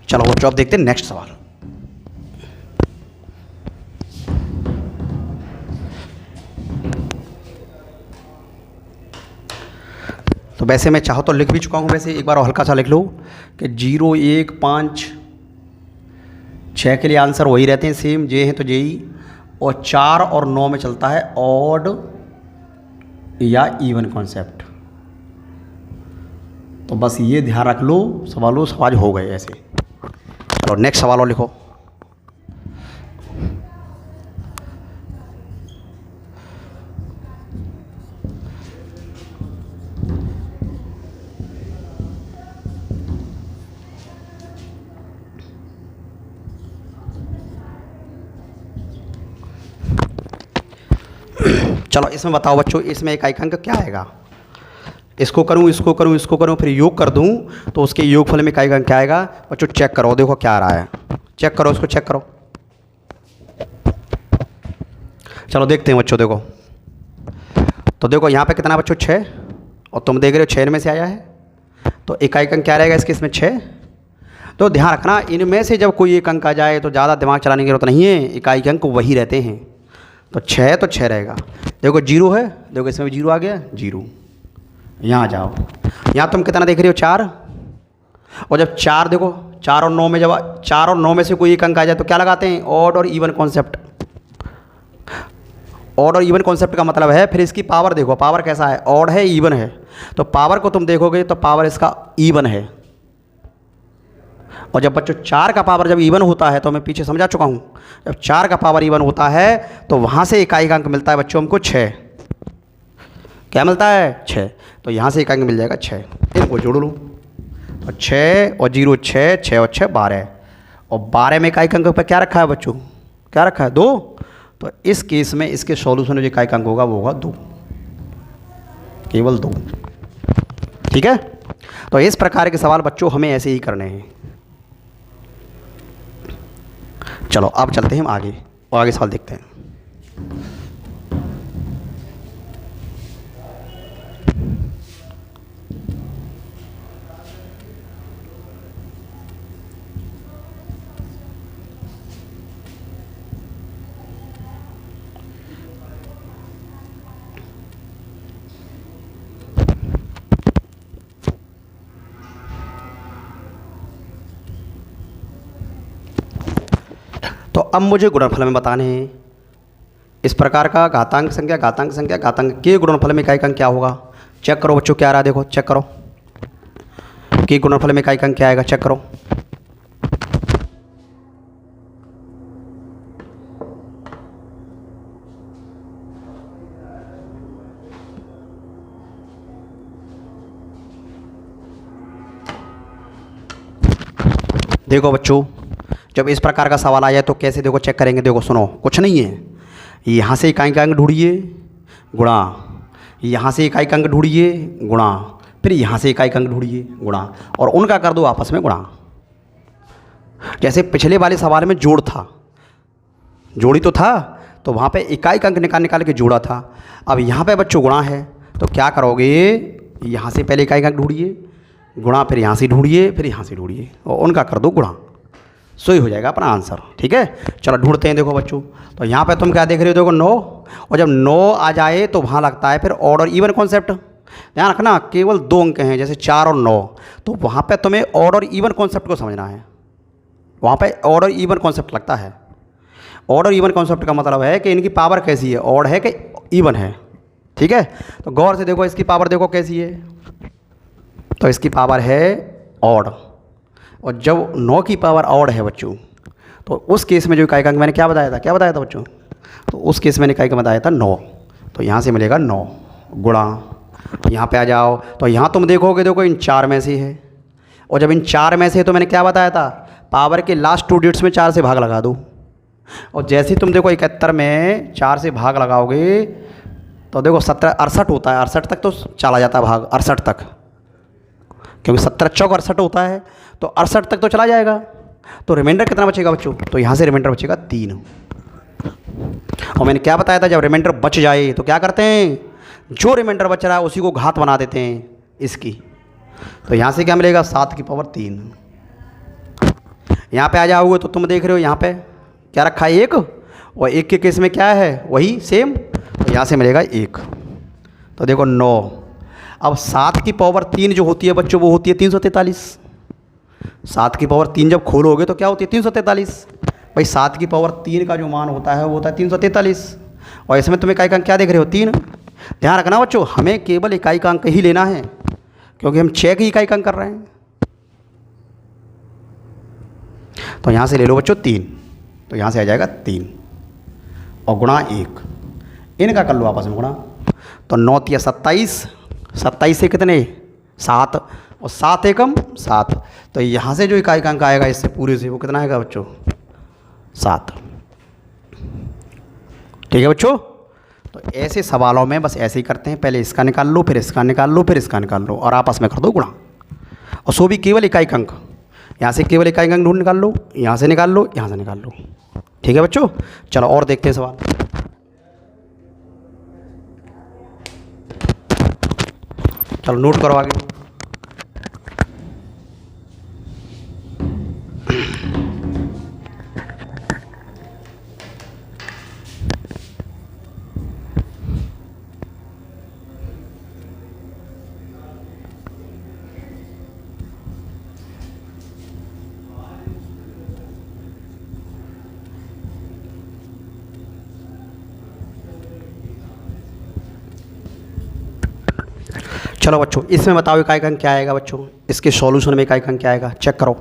चलो बच्चों अब देखते हैं नेक्स्ट सवाल। तो वैसे मैं चाहो तो लिख भी चुका हूँ, वैसे एक बार और हल्का सा लिख लो कि 0 1 5 6 के लिए आंसर वही रहते हैं, सेम जे हैं तो जे ही, और 4 और 9 में चलता है ऑड या इवन कॉन्सेप्ट। तो बस ये ध्यान रख लो, सवाल हो गए ऐसे। चलो नेक्स्ट सवाल और लिखो। चलो इसमें बताओ बच्चों, इसमें इकाई का अंक क्या आएगा? इसको करूं, इसको करूं, इसको करूं, फिर योग कर दूं तो उसके योगफल में इकाई का अंक क्या आएगा? बच्चों चेक करो, देखो क्या आ रहा है, चेक करो, इसको चेक करो। चलो देखते हैं बच्चों, देखो तो देखो यहाँ पे कितना बच्चों 6, और तुम देख रहे हो 6 में से आया है, तो इकाई का अंक क्या रहेगा इसके? इसमें 6। तो ध्यान रखना, इनमें से जब कोई एक अंक आ जाए तो ज़्यादा दिमाग चलाने की जरूरत नहीं है, इकाई के अंक वही रहते हैं। तो 6 तो 6 रहेगा। देखो 0 है, देखो इसमें भी 0 आ गया, 0। यहाँ जाओ, यहाँ तुम कितना देख रहे हो? 4। और जब 4 देखो 4 और 9 में, जब 4 और 9 में से कोई एक अंक आ जाए तो क्या लगाते हैं? ऑड और इवन कॉन्सेप्ट। ऑड और इवन कॉन्सेप्ट का मतलब है, फिर इसकी पावर देखो, पावर कैसा है? ऑड है, इवन है। तो पावर को तुम देखोगे तो पावर इसका इवन है। और जब बच्चों 4 का पावर जब इवन होता है, तो मैं पीछे समझा चुका हूँ, जब 4 का पावर इवन होता है तो वहाँ से इकाई का अंक मिलता है बच्चों हमको 6। क्या मिलता है? 6। तो यहाँ से इकाई अंक मिल जाएगा 6। इनको जोड़ लूँ तो 6 और 0 6, 6 और 6 12, और 12 में इकाई अंक पर क्या रखा है बच्चों? क्या रखा है? 2। तो इस केस में इसके सॉल्यूशन में जो इकाई अंक होगा वो होगा 2, केवल 2। ठीक है? तो इस प्रकार के सवाल बच्चों हमें ऐसे ही करने हैं। चलो अब चलते हैं हम आगे, और आगे सवाल देखते हैं। तो अब मुझे गुणनफल में बताने हैं इस प्रकार का घातांक संख्या, घातांक संख्या, घातांक के गुणनफल में इकाई का अंक क्या होगा? चेक करो बच्चों क्या आ रहा है, देखो चेक करो कि गुणनफल में इकाई का अंक क्या आएगा, चेक करो। देखो बच्चों, जब इस प्रकार का सवाल आ जाए तो कैसे देखो चेक करेंगे? देखो सुनो, कुछ नहीं है, यहाँ से इकाई का अंक ढूंढिए गुणा, यहाँ से इकाई का अंक ढूंढिए गुणा, फिर यहाँ से इकाई का अंक ढूंढिए गुणा, और उनका कर दो आपस में गुणा। जैसे पिछले वाले सवाल में जोड़ था, जोड़ी तो था, तो वहाँ पे इकाई का अंक निकाल के जोड़ा था। अब यहाँ पे बच्चों गुणा है, तो क्या करोगे? यहाँ से पहले इकाई का अंक ढूंढिए गुणा, फिर यहाँ से ढूंढिए, फिर यहाँ से ढूंढिए, और उनका कर दो गुणा, सो ही हो जाएगा अपना आंसर। ठीक है? चलो ढूंढते हैं। देखो बच्चों, तो यहाँ पे तुम क्या देख रहे हो? देखो 9, और जब 9 आ जाए तो वहाँ लगता है फिर ऑड और इवन कॉन्सेप्ट। ध्यान रखना, केवल 2 अंक हैं, जैसे 4 और 9, तो वहाँ पे तुम्हें ऑड और इवन कॉन्सेप्ट को समझना है। वहाँ पे ऑड और इवन कॉन्सेप्ट लगता है। ऑड और इवन कॉन्सेप्ट का मतलब है कि इनकी पावर कैसी है, ऑड है कि इवन है। ठीक है, तो गौर से देखो, इसकी पावर देखो कैसी है, तो इसकी पावर है ऑड। और जब 9 की पावर ऑड है बच्चों, तो उस केस में जो इकाई अंक मैंने क्या बताया था बच्चों, तो उस केस मैंने इकाई अंक बताया था 9। तो यहाँ से मिलेगा 9 गुणा, यहाँ पे आ जाओ, तो यहाँ तुम देखोगे, देखो इन 4 में से है, और जब इन 4 में से है तो मैंने क्या बताया था, पावर के लास्ट 2 डिजिट्स में 4 से भाग लगा दो। और जैसे ही तुम देखो 71 में 4 से भाग लगाओगे तो देखो 17 68 होता है, 68 तक तो चला जाता है भाग, 68 तक, क्योंकि 17 चौक 68 होता है, तो 68 तक तो चला जाएगा। तो रिमाइंडर कितना बचेगा बच्चों, तो यहाँ से रिमाइंडर बचेगा 3। और मैंने क्या बताया था, जब रिमाइंडर बच जाए तो क्या करते हैं, जो रिमाइंडर बच रहा है उसी को घात बना देते हैं इसकी। तो यहाँ से क्या मिलेगा, 7 की पावर 3। यहाँ पे आ जाओगे तो तुम देख रहे हो यहाँ पे क्या रखा है, 1, और 1 के केस में क्या है, वही सेम, तो यहाँ से मिलेगा 1। तो देखो 9। अब 7 की पावर 3 जो होती है बच्चों, वो होती है 343। 7 की पावर 3 जब खोलोगे तो क्या होती है, 343। भाई 7 की पावर 3 का जो मान होता है वो होता है 343, और इसमें तुम इकाई का अंक क्या देख रहे हो, 3। ध्यान रखना बच्चों, हमें केवल इकाई का अंक ही लेना है, क्योंकि हम 6 की इकाई का अंक कर रहे हैं। तो यहाँ से ले लो बच्चों 3, तो यहाँ से आ जाएगा 3 और गुणा 1, इनका कर लो आपस में गुणा। तो 9 तिया 27, 27 से कितने 7, और 7 एकम 7। तो यहाँ से जो इकाई का अंक आएगा इससे पूरे से, वो कितना आएगा बच्चों, 7। ठीक है बच्चों, तो ऐसे सवालों में बस ऐसे ही करते हैं, पहले इसका निकाल लो, फिर इसका निकाल लो, फिर इसका निकाल लो, और आपस में कर दो गुणा। और सो भी केवल इकाई का अंक, यहाँ से केवल इकाई का अंक ढूंढ निकाल लो, यहाँ से निकाल लो, यहाँ से निकाल लो। ठीक है बच्चों, चलो और देखते हैं सवाल। चलो नोट करो आगे। चलो बच्चों, इसमें बताओ इकाई का अंक क्या आएगा बच्चों, इसके सॉल्यूशन में इकाई का अंक क्या आएगा, चेक करो।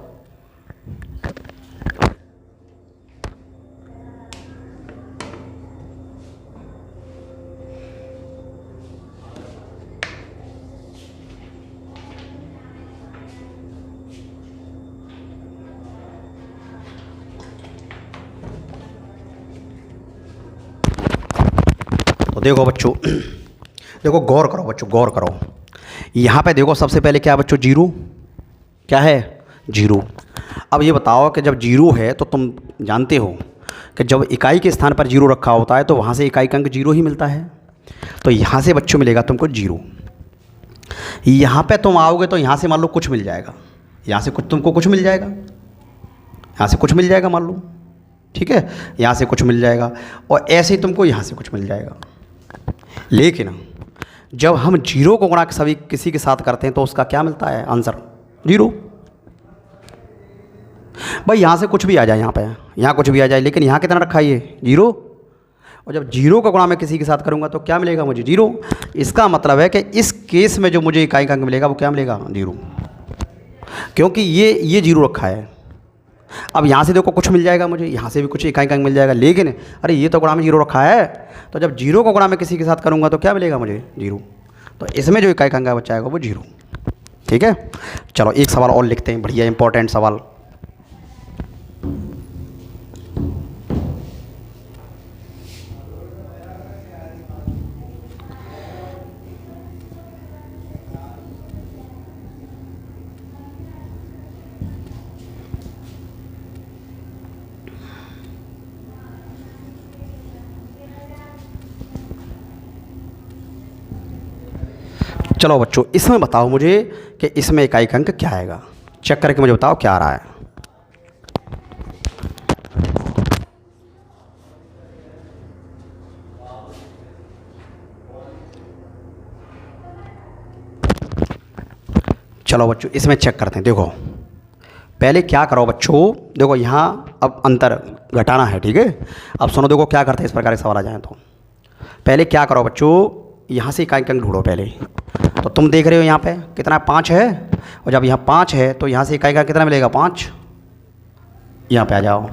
तो देखो बच्चों, देखो गौर करो बच्चों, गौर करो। यहाँ पे देखो सबसे पहले क्या बच्चों, 0, क्या है 0। अब ये बताओ कि जब 0 है तो तुम जानते हो कि जब इकाई के स्थान पर 0 रखा होता है तो वहाँ से इकाई का अंक 0 ही मिलता है। तो यहाँ से बच्चों मिलेगा तुमको 0। यहाँ पे तुम आओगे तो यहाँ से मान लो कुछ मिल जाएगा, यहाँ से कुछ तुमको कुछ मिल जाएगा, यहाँ से कुछ मिल जाएगा मान लो, ठीक है, यहाँ से कुछ मिल जाएगा, और ऐसे ही तुमको यहाँ से कुछ मिल जाएगा। लेकिन जब हम 0 को गुणा सभी किसी के साथ करते हैं तो उसका क्या मिलता है आंसर, 0। भाई यहाँ से कुछ भी आ जाए, यहाँ कुछ भी आ जाए, लेकिन यहाँ कितना रखा है ये 0, और जब 0 का गुणा मैं किसी के साथ करूँगा तो क्या मिलेगा मुझे, 0। इसका मतलब है कि इस केस में जो मुझे इकाई का अंक मिलेगा वो क्या मिलेगा, 0, क्योंकि ये 0 रखा है। अब यहाँ से देखो कुछ मिल जाएगा मुझे, यहाँ से भी कुछ इकाई का अंक मिल जाएगा, लेकिन अरे ये तो गुणा में 0 रखा है, तो जब 0 को गुणा में किसी के साथ करूँगा तो क्या मिलेगा मुझे, 0। तो इसमें जो इकाई का अंक बचा आएगा वो 0। ठीक है, चलो एक सवाल और लिखते हैं, बढ़िया इंपॉर्टेंट सवाल। चलो बच्चों, इसमें बताओ मुझे कि इसमें इकाई का अंक क्या आएगा, चेक करके मुझे बताओ क्या आ रहा है। चलो बच्चों, इसमें चेक करते हैं। देखो पहले क्या करो बच्चों, देखो यहाँ अब अंतर घटाना है, ठीक है। अब सुनो, देखो क्या करते हैं इस प्रकार के सवाल आ जाए तो। पहले क्या करो बच्चों, यहाँ से इकाई अंक ढूंढो पहले। तो तुम देख रहे हो यहाँ पे कितना 5 है, और जब यहाँ 5 है तो यहाँ से इकाई का कितना मिलेगा 5। यहाँ पे आ जाओ,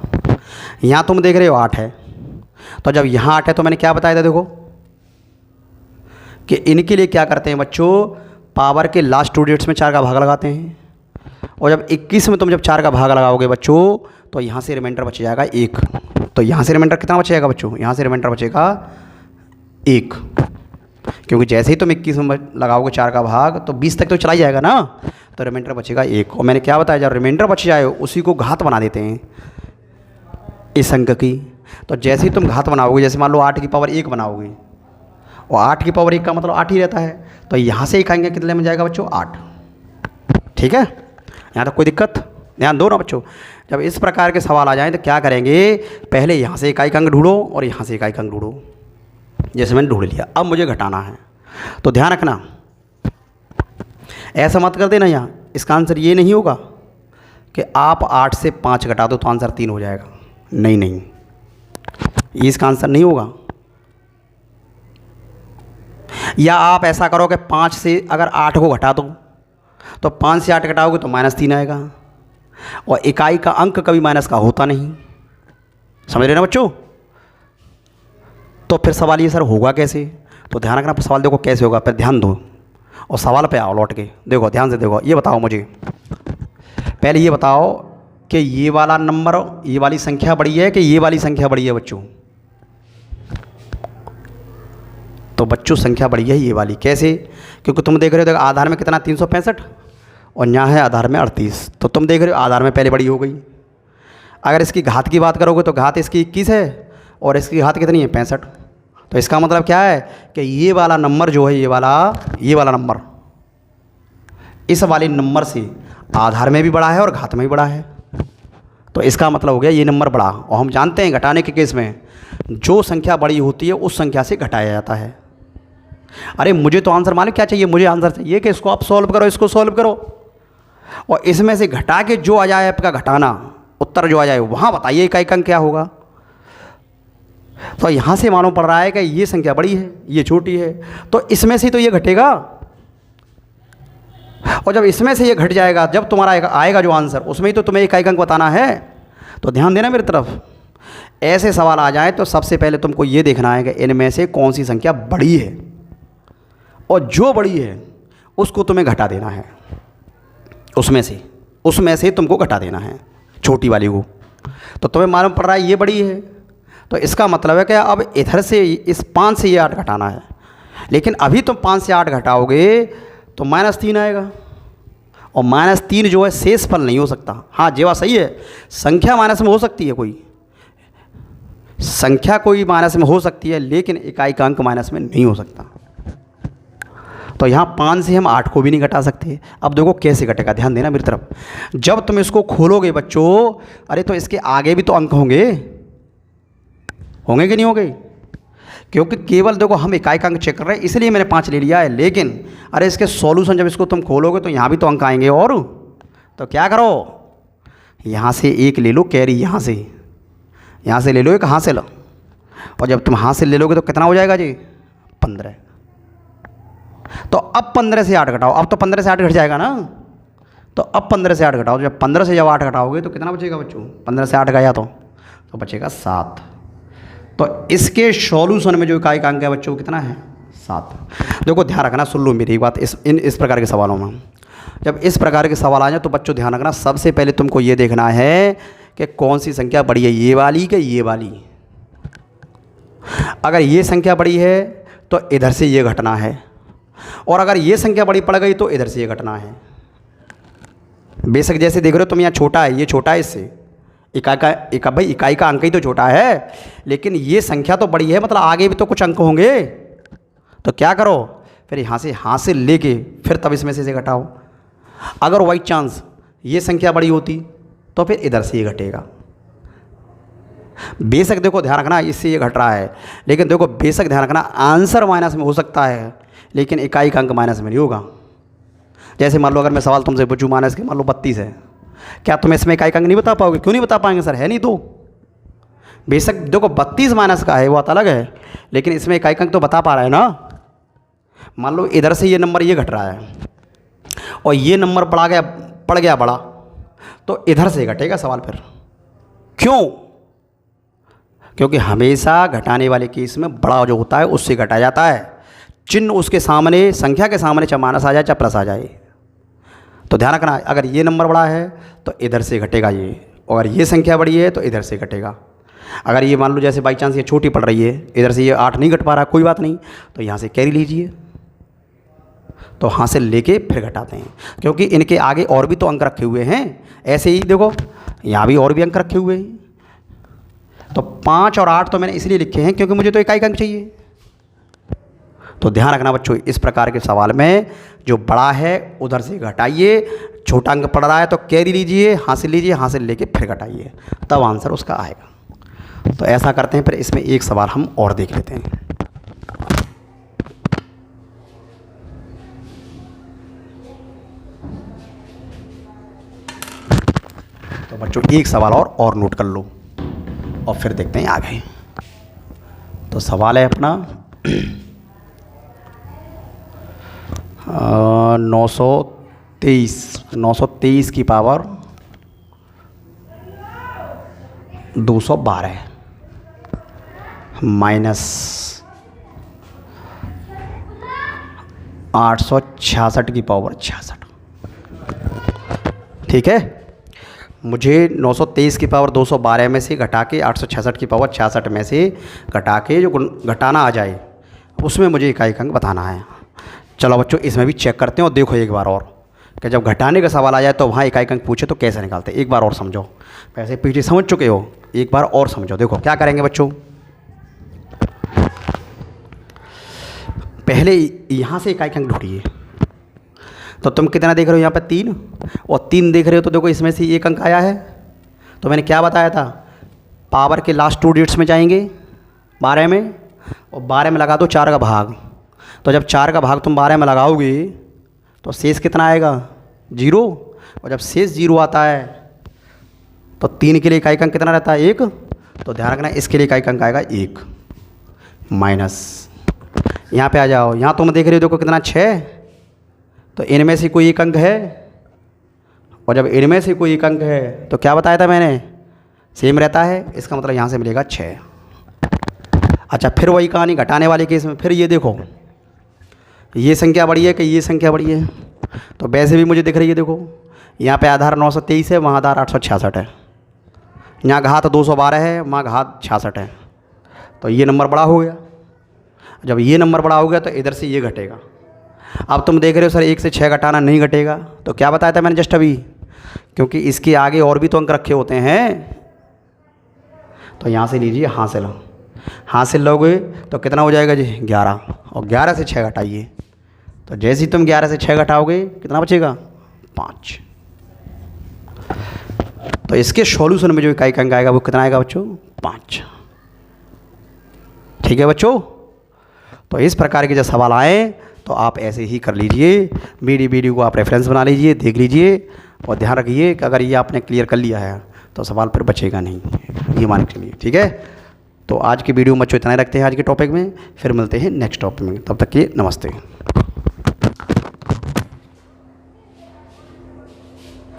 यहाँ तुम देख रहे हो 8 है, तो जब यहाँ 8 है तो मैंने क्या बताया था देखो कि इनके लिए क्या करते हैं बच्चों, पावर के लास्ट 2 डिजिट्स में 4 का भाग लगाते हैं। और जब 21 में तुम जब 4 का भाग लगाओगे बच्चों तो यहाँ से रिमाइंडर बच जाएगा 1। तो यहाँ से रिमाइंडर कितना बचेगा बच्चों, यहाँ से रिमाइंडर बचेगा 1, क्योंकि जैसे ही तुम 21 में लगाओगे 4 का भाग तो 20 तक तो चला ही जाएगा ना, तो रिमाइंडर बचेगा 1। और मैंने क्या बताया, जब रिमाइंडर बच जाए उसी को घात बना देते हैं इस अंक की। तो जैसे ही तुम घात बनाओगे, जैसे मान लो 8 की पावर 1 बनाओगे, और 8 की पावर 1 का मतलब 8 ही रहता है, तो यहाँ से इकाई अंक कितने में जाएगा बच्चों 8। ठीक है, यहाँ तक कोई दिक्कत, ध्यान दो ना बच्चों। जब इस प्रकार के सवाल आ जाएं तो क्या करेंगे, पहले यहाँ से इकाई अंक ढूंढो और यहाँ से इकाई अंक ढूंढो। जैसे मैंने ढूंढ लिया, अब मुझे घटाना है, तो ध्यान रखना ऐसा मत कर देना, यहाँ इसका आंसर ये नहीं होगा कि आप 8 से 5 घटा दो तो आंसर 3 हो जाएगा। नहीं नहीं, ये इसका आंसर नहीं होगा। या आप ऐसा करो कि 5 से अगर 8 को घटा दो तो 5 से 8 घटाओगे तो -3 आएगा, और इकाई का अंक कभी माइनस का होता नहीं, समझ रहे ना बच्चों। तो फिर सवाल ये सर होगा कैसे, तो ध्यान रखना सवाल देखो कैसे होगा, फिर ध्यान दो और सवाल पे आओ लौट के। देखो ध्यान से देखो, ये बताओ मुझे, पहले ये बताओ कि ये वाला नंबर, ये वाली संख्या बड़ी है कि ये वाली संख्या बड़ी है बच्चों। तो बच्चों संख्या बड़ी है ये वाली, कैसे, क्योंकि तुम देख रहे हो देखो आधार में कितना 365 और यहाँ है आधार में 38, तो तुम देख रहे हो आधार में पहले बड़ी हो गई। अगर इसकी घात की बात करोगे तो घात इसकी 21 है और इसकी घात कितनी है 65। तो इसका मतलब क्या है कि ये वाला नंबर जो है, ये वाला नंबर इस वाले नंबर से आधार में भी बड़ा है और घात में भी बड़ा है। तो इसका मतलब हो गया ये नंबर बड़ा। और हम जानते हैं घटाने के केस में जो संख्या बड़ी होती है उस संख्या से घटाया जाता है। अरे मुझे तो आंसर मालूम क्या चाहिए, मुझे आंसर चाहिए कि इसको आप सॉल्व करो, इसको सॉल्व करो, और इसमें से घटा के जो आ जाए आपका घटाना उत्तर जो आ जाए वहाँ बताइए इकाई अंक क्या होगा। तो यहाँ से मालूम पड़ रहा है कि ये संख्या बड़ी है ये छोटी है, तो इसमें से तो ये घटेगा, और जब इसमें से ये घट जाएगा, जब तुम्हारा आएगा जो आंसर उसमें ही तो तुम्हें इकाई अंक बताना है। तो ध्यान देना मेरी तरफ, ऐसे सवाल आ जाए तो सबसे पहले तुमको ये देखना है कि इनमें से कौन सी संख्या बड़ी है, और जो बड़ी है उसको तुम्हें घटा देना है, उसमें से तुमको घटा देना है छोटी वाली को। तो तुम्हें मालूम पड़ रहा है ये बड़ी है, तो इसका मतलब है कि अब इधर से इस 5 से ये 8 घटाना है, लेकिन अभी तुम 5 से 8 घटाओगे तो -3 आएगा, और -3 जो है शेष फल नहीं हो सकता। हाँ ये बात सही है, संख्या माइनस में हो सकती है, कोई संख्या कोई माइनस में हो सकती है, लेकिन इकाई का अंक माइनस में नहीं हो सकता। तो यहाँ 5 से हम 8 को भी नहीं घटा सकते। अब देखो कैसे घटेगा, ध्यान देना मेरी तरफ। जब तुम इसको खोलोगे बच्चों, अरे तो इसके आगे भी तो अंक होंगे कि नहीं होंगे, क्योंकि केवल देखो हम इकाई का अंक चेक कर रहे हैं इसलिए मैंने 5 ले लिया है, लेकिन अरे इसके सॉल्यूशन जब इसको तुम खोलोगे तो यहाँ भी तो अंक आएंगे। और तो क्या करो, यहाँ से 1 ले लो कैरी, यहाँ से ले लो एक हासिल, और जब तुम हासिल ले लोगे तो कितना हो जाएगा जी 15। तो अब 15 से 8 घटाओ, अब तो 15 से 8 घट जाएगा ना, तो अब 15 से 8 घटाओ, जब 15 से जब 8 घटाओगे तो कितना बचेगा बच्चों, 15 से 8 गया तो बचेगा 7। तो इसके सॉल्यूशन में जो इकाई का अंक है बच्चों कितना है 7। देखो ध्यान रखना, सुन लो मेरी बात, इस प्रकार के सवालों में जब इस प्रकार के सवाल आ जाए तो बच्चों ध्यान रखना, सबसे पहले तुमको ये देखना है कि कौन सी संख्या बड़ी है, ये वाली कि ये वाली। अगर ये संख्या बड़ी है तो इधर से ये घटना है, और अगर ये संख्या बड़ी पड़ गई तो इधर से ये घटना है। बेशक जैसे देख रहे हो तुम यहाँ छोटा है, ये छोटा है इससे, इकाई का अंक ही तो छोटा है, लेकिन ये संख्या तो बड़ी है, मतलब आगे भी तो कुछ अंक होंगे। तो क्या करो, फिर यहाँ से हासिल लेके फिर तब इसमें से घटाओ। अगर बाई चांस ये संख्या बड़ी होती तो फिर इधर से ये घटेगा। बेशक देखो ध्यान रखना इससे ये घट रहा है, लेकिन देखो बेशक ध्यान रखना आंसर माइनस में हो सकता है, लेकिन इकाई का अंक माइनस में नहीं होगा। जैसे मान लो अगर मैं सवाल तुमसे पूछूँ माइनस के मान लो 32 है, क्या तुम इसमें इकाई अंक नहीं बता पाओगे? क्यों नहीं बता पाएंगे सर, है नहीं तो। बेशक देखो 32 माइनस का है वो बात अलग है, लेकिन इसमें इकाई अंक तो बता पा रहा है ना। मान लो इधर से ये नंबर ये घट रहा है और ये नंबर पड़ गया बड़ा, तो इधर से घटेगा सवाल फिर। क्यों? क्योंकि हमेशा घटाने वाले केस में बड़ा जो होता है उससे घटाया जाता है। चिन्ह उसके सामने, संख्या के सामने चाहे माइनस आ जाए चाहे प्लस आ जाए। तो ध्यान रखना, अगर ये नंबर बड़ा है तो इधर से घटेगा ये, और अगर ये संख्या बड़ी है तो इधर से घटेगा। अगर ये मान लो जैसे बाई चांस ये छोटी पड़ रही है, इधर से ये 8 नहीं घट पा रहा, कोई बात नहीं, तो यहाँ से कैरी लीजिए, तो हासिल लेके फिर घटाते हैं, क्योंकि इनके आगे और भी तो अंक रखे हुए हैं। ऐसे ही देखो यहाँ भी और भी अंक रखे हुए हैं। तो 5 और 8 तो मैंने इसलिए लिखे हैं क्योंकि मुझे तो इकाई अंक चाहिए। तो ध्यान रखना बच्चों, इस प्रकार के सवाल में जो बड़ा है उधर से घटाइए, छोटा अंक पड़ रहा है तो कैरी लीजिए, हासिल लेके फिर घटाइए, तब आंसर उसका आएगा। तो ऐसा करते हैं। फिर इसमें एक सवाल हम और देख लेते हैं। तो बच्चों एक सवाल और नोट कर लो और फिर देखते हैं आगे। तो सवाल है अपना 923 की पावर 212 माइनस 866 की पावर 66। ठीक है, मुझे 923 की पावर 212 में से घटा के 866 की पावर 66 में से घटा के जो घटाना आ जाए उसमें मुझे इकाई अंक बताना है। चलो बच्चों इसमें भी चेक करते हैं और देखो एक बार और, कि जब घटाने का सवाल आ जाए तो वहाँ इकाई अंक पूछे तो कैसे निकालते हैं। एक बार और समझो, वैसे पीछे समझ चुके हो, एक बार और समझो। देखो क्या करेंगे बच्चों, पहले यहाँ से इकाई अंक ढूंढिए। तो तुम कितना देख रहे हो यहाँ पर 3, और 3 देख रहे हो तो देखो इसमें से एक अंक आया है। तो मैंने क्या बताया था, पावर के लास्ट 2 डिजिट्स में जाएंगे 12 में, और 12 में लगा दो 4 का भाग। तो जब 4 का भाग तुम 12 में लगाओगे तो शेष कितना आएगा, 0। और जब शेष 0 आता है तो 3 के लिए इकाई अंक कितना रहता है, 1। तो ध्यान रखना इसके लिए इकाई अंक आएगा 1 माइनस, यहाँ पे आ जाओ, यहाँ तुम देख रहे हो देखो कितना 6। तो इनमें से कोई एक अंक है, और जब इनमें से कोई एक अंक है तो क्या बताया था मैंने, सेम रहता है, इसका मतलब यहाँ से मिलेगा 6। अच्छा फिर वही कहानी घटाने वाले केस में, फिर ये देखो ये संख्या बड़ी है कि ये संख्या बड़ी है। तो वैसे भी मुझे दिख रही है, देखो यहाँ पे आधार 923 है, वहाँ आधार 866 है, यहाँ घात 212 है, वहाँ घात 66 है। तो ये नंबर बड़ा हो गया। जब ये नंबर बड़ा हो गया तो इधर से ये घटेगा। अब तुम देख रहे हो सर 1 से 6 घटाना नहीं घटेगा, तो क्या बताया था मैंने जस्ट अभी, क्योंकि इसके आगे और भी तो अंक रखे होते हैं। तो यहाँ से लीजिए हासिल लोगे तो कितना हो जाएगा जी 11, और 11 से 6 घटाइए। तो जैसे ही तुम 11 से 6 घटाओगे कितना बचेगा, 5। तो इसके सॉल्यूशन में जो इकाई अंक आएगा वो कितना आएगा बच्चों, 5। ठीक है बच्चों, तो इस प्रकार के जब सवाल आए तो आप ऐसे ही कर लीजिए। वीडियो को आप रेफरेंस बना लीजिए, देख लीजिए, और ध्यान रखिए कि अगर ये आपने क्लियर कर लिया है तो सवाल फिर बचेगा नहीं, ये मान के चलिए। ठीक है, तो आज की वीडियो में बच्चों इतना ही रखते हैं आज के टॉपिक में, फिर मिलते हैं नेक्स्ट टॉपिक में, तब तक के नमस्ते।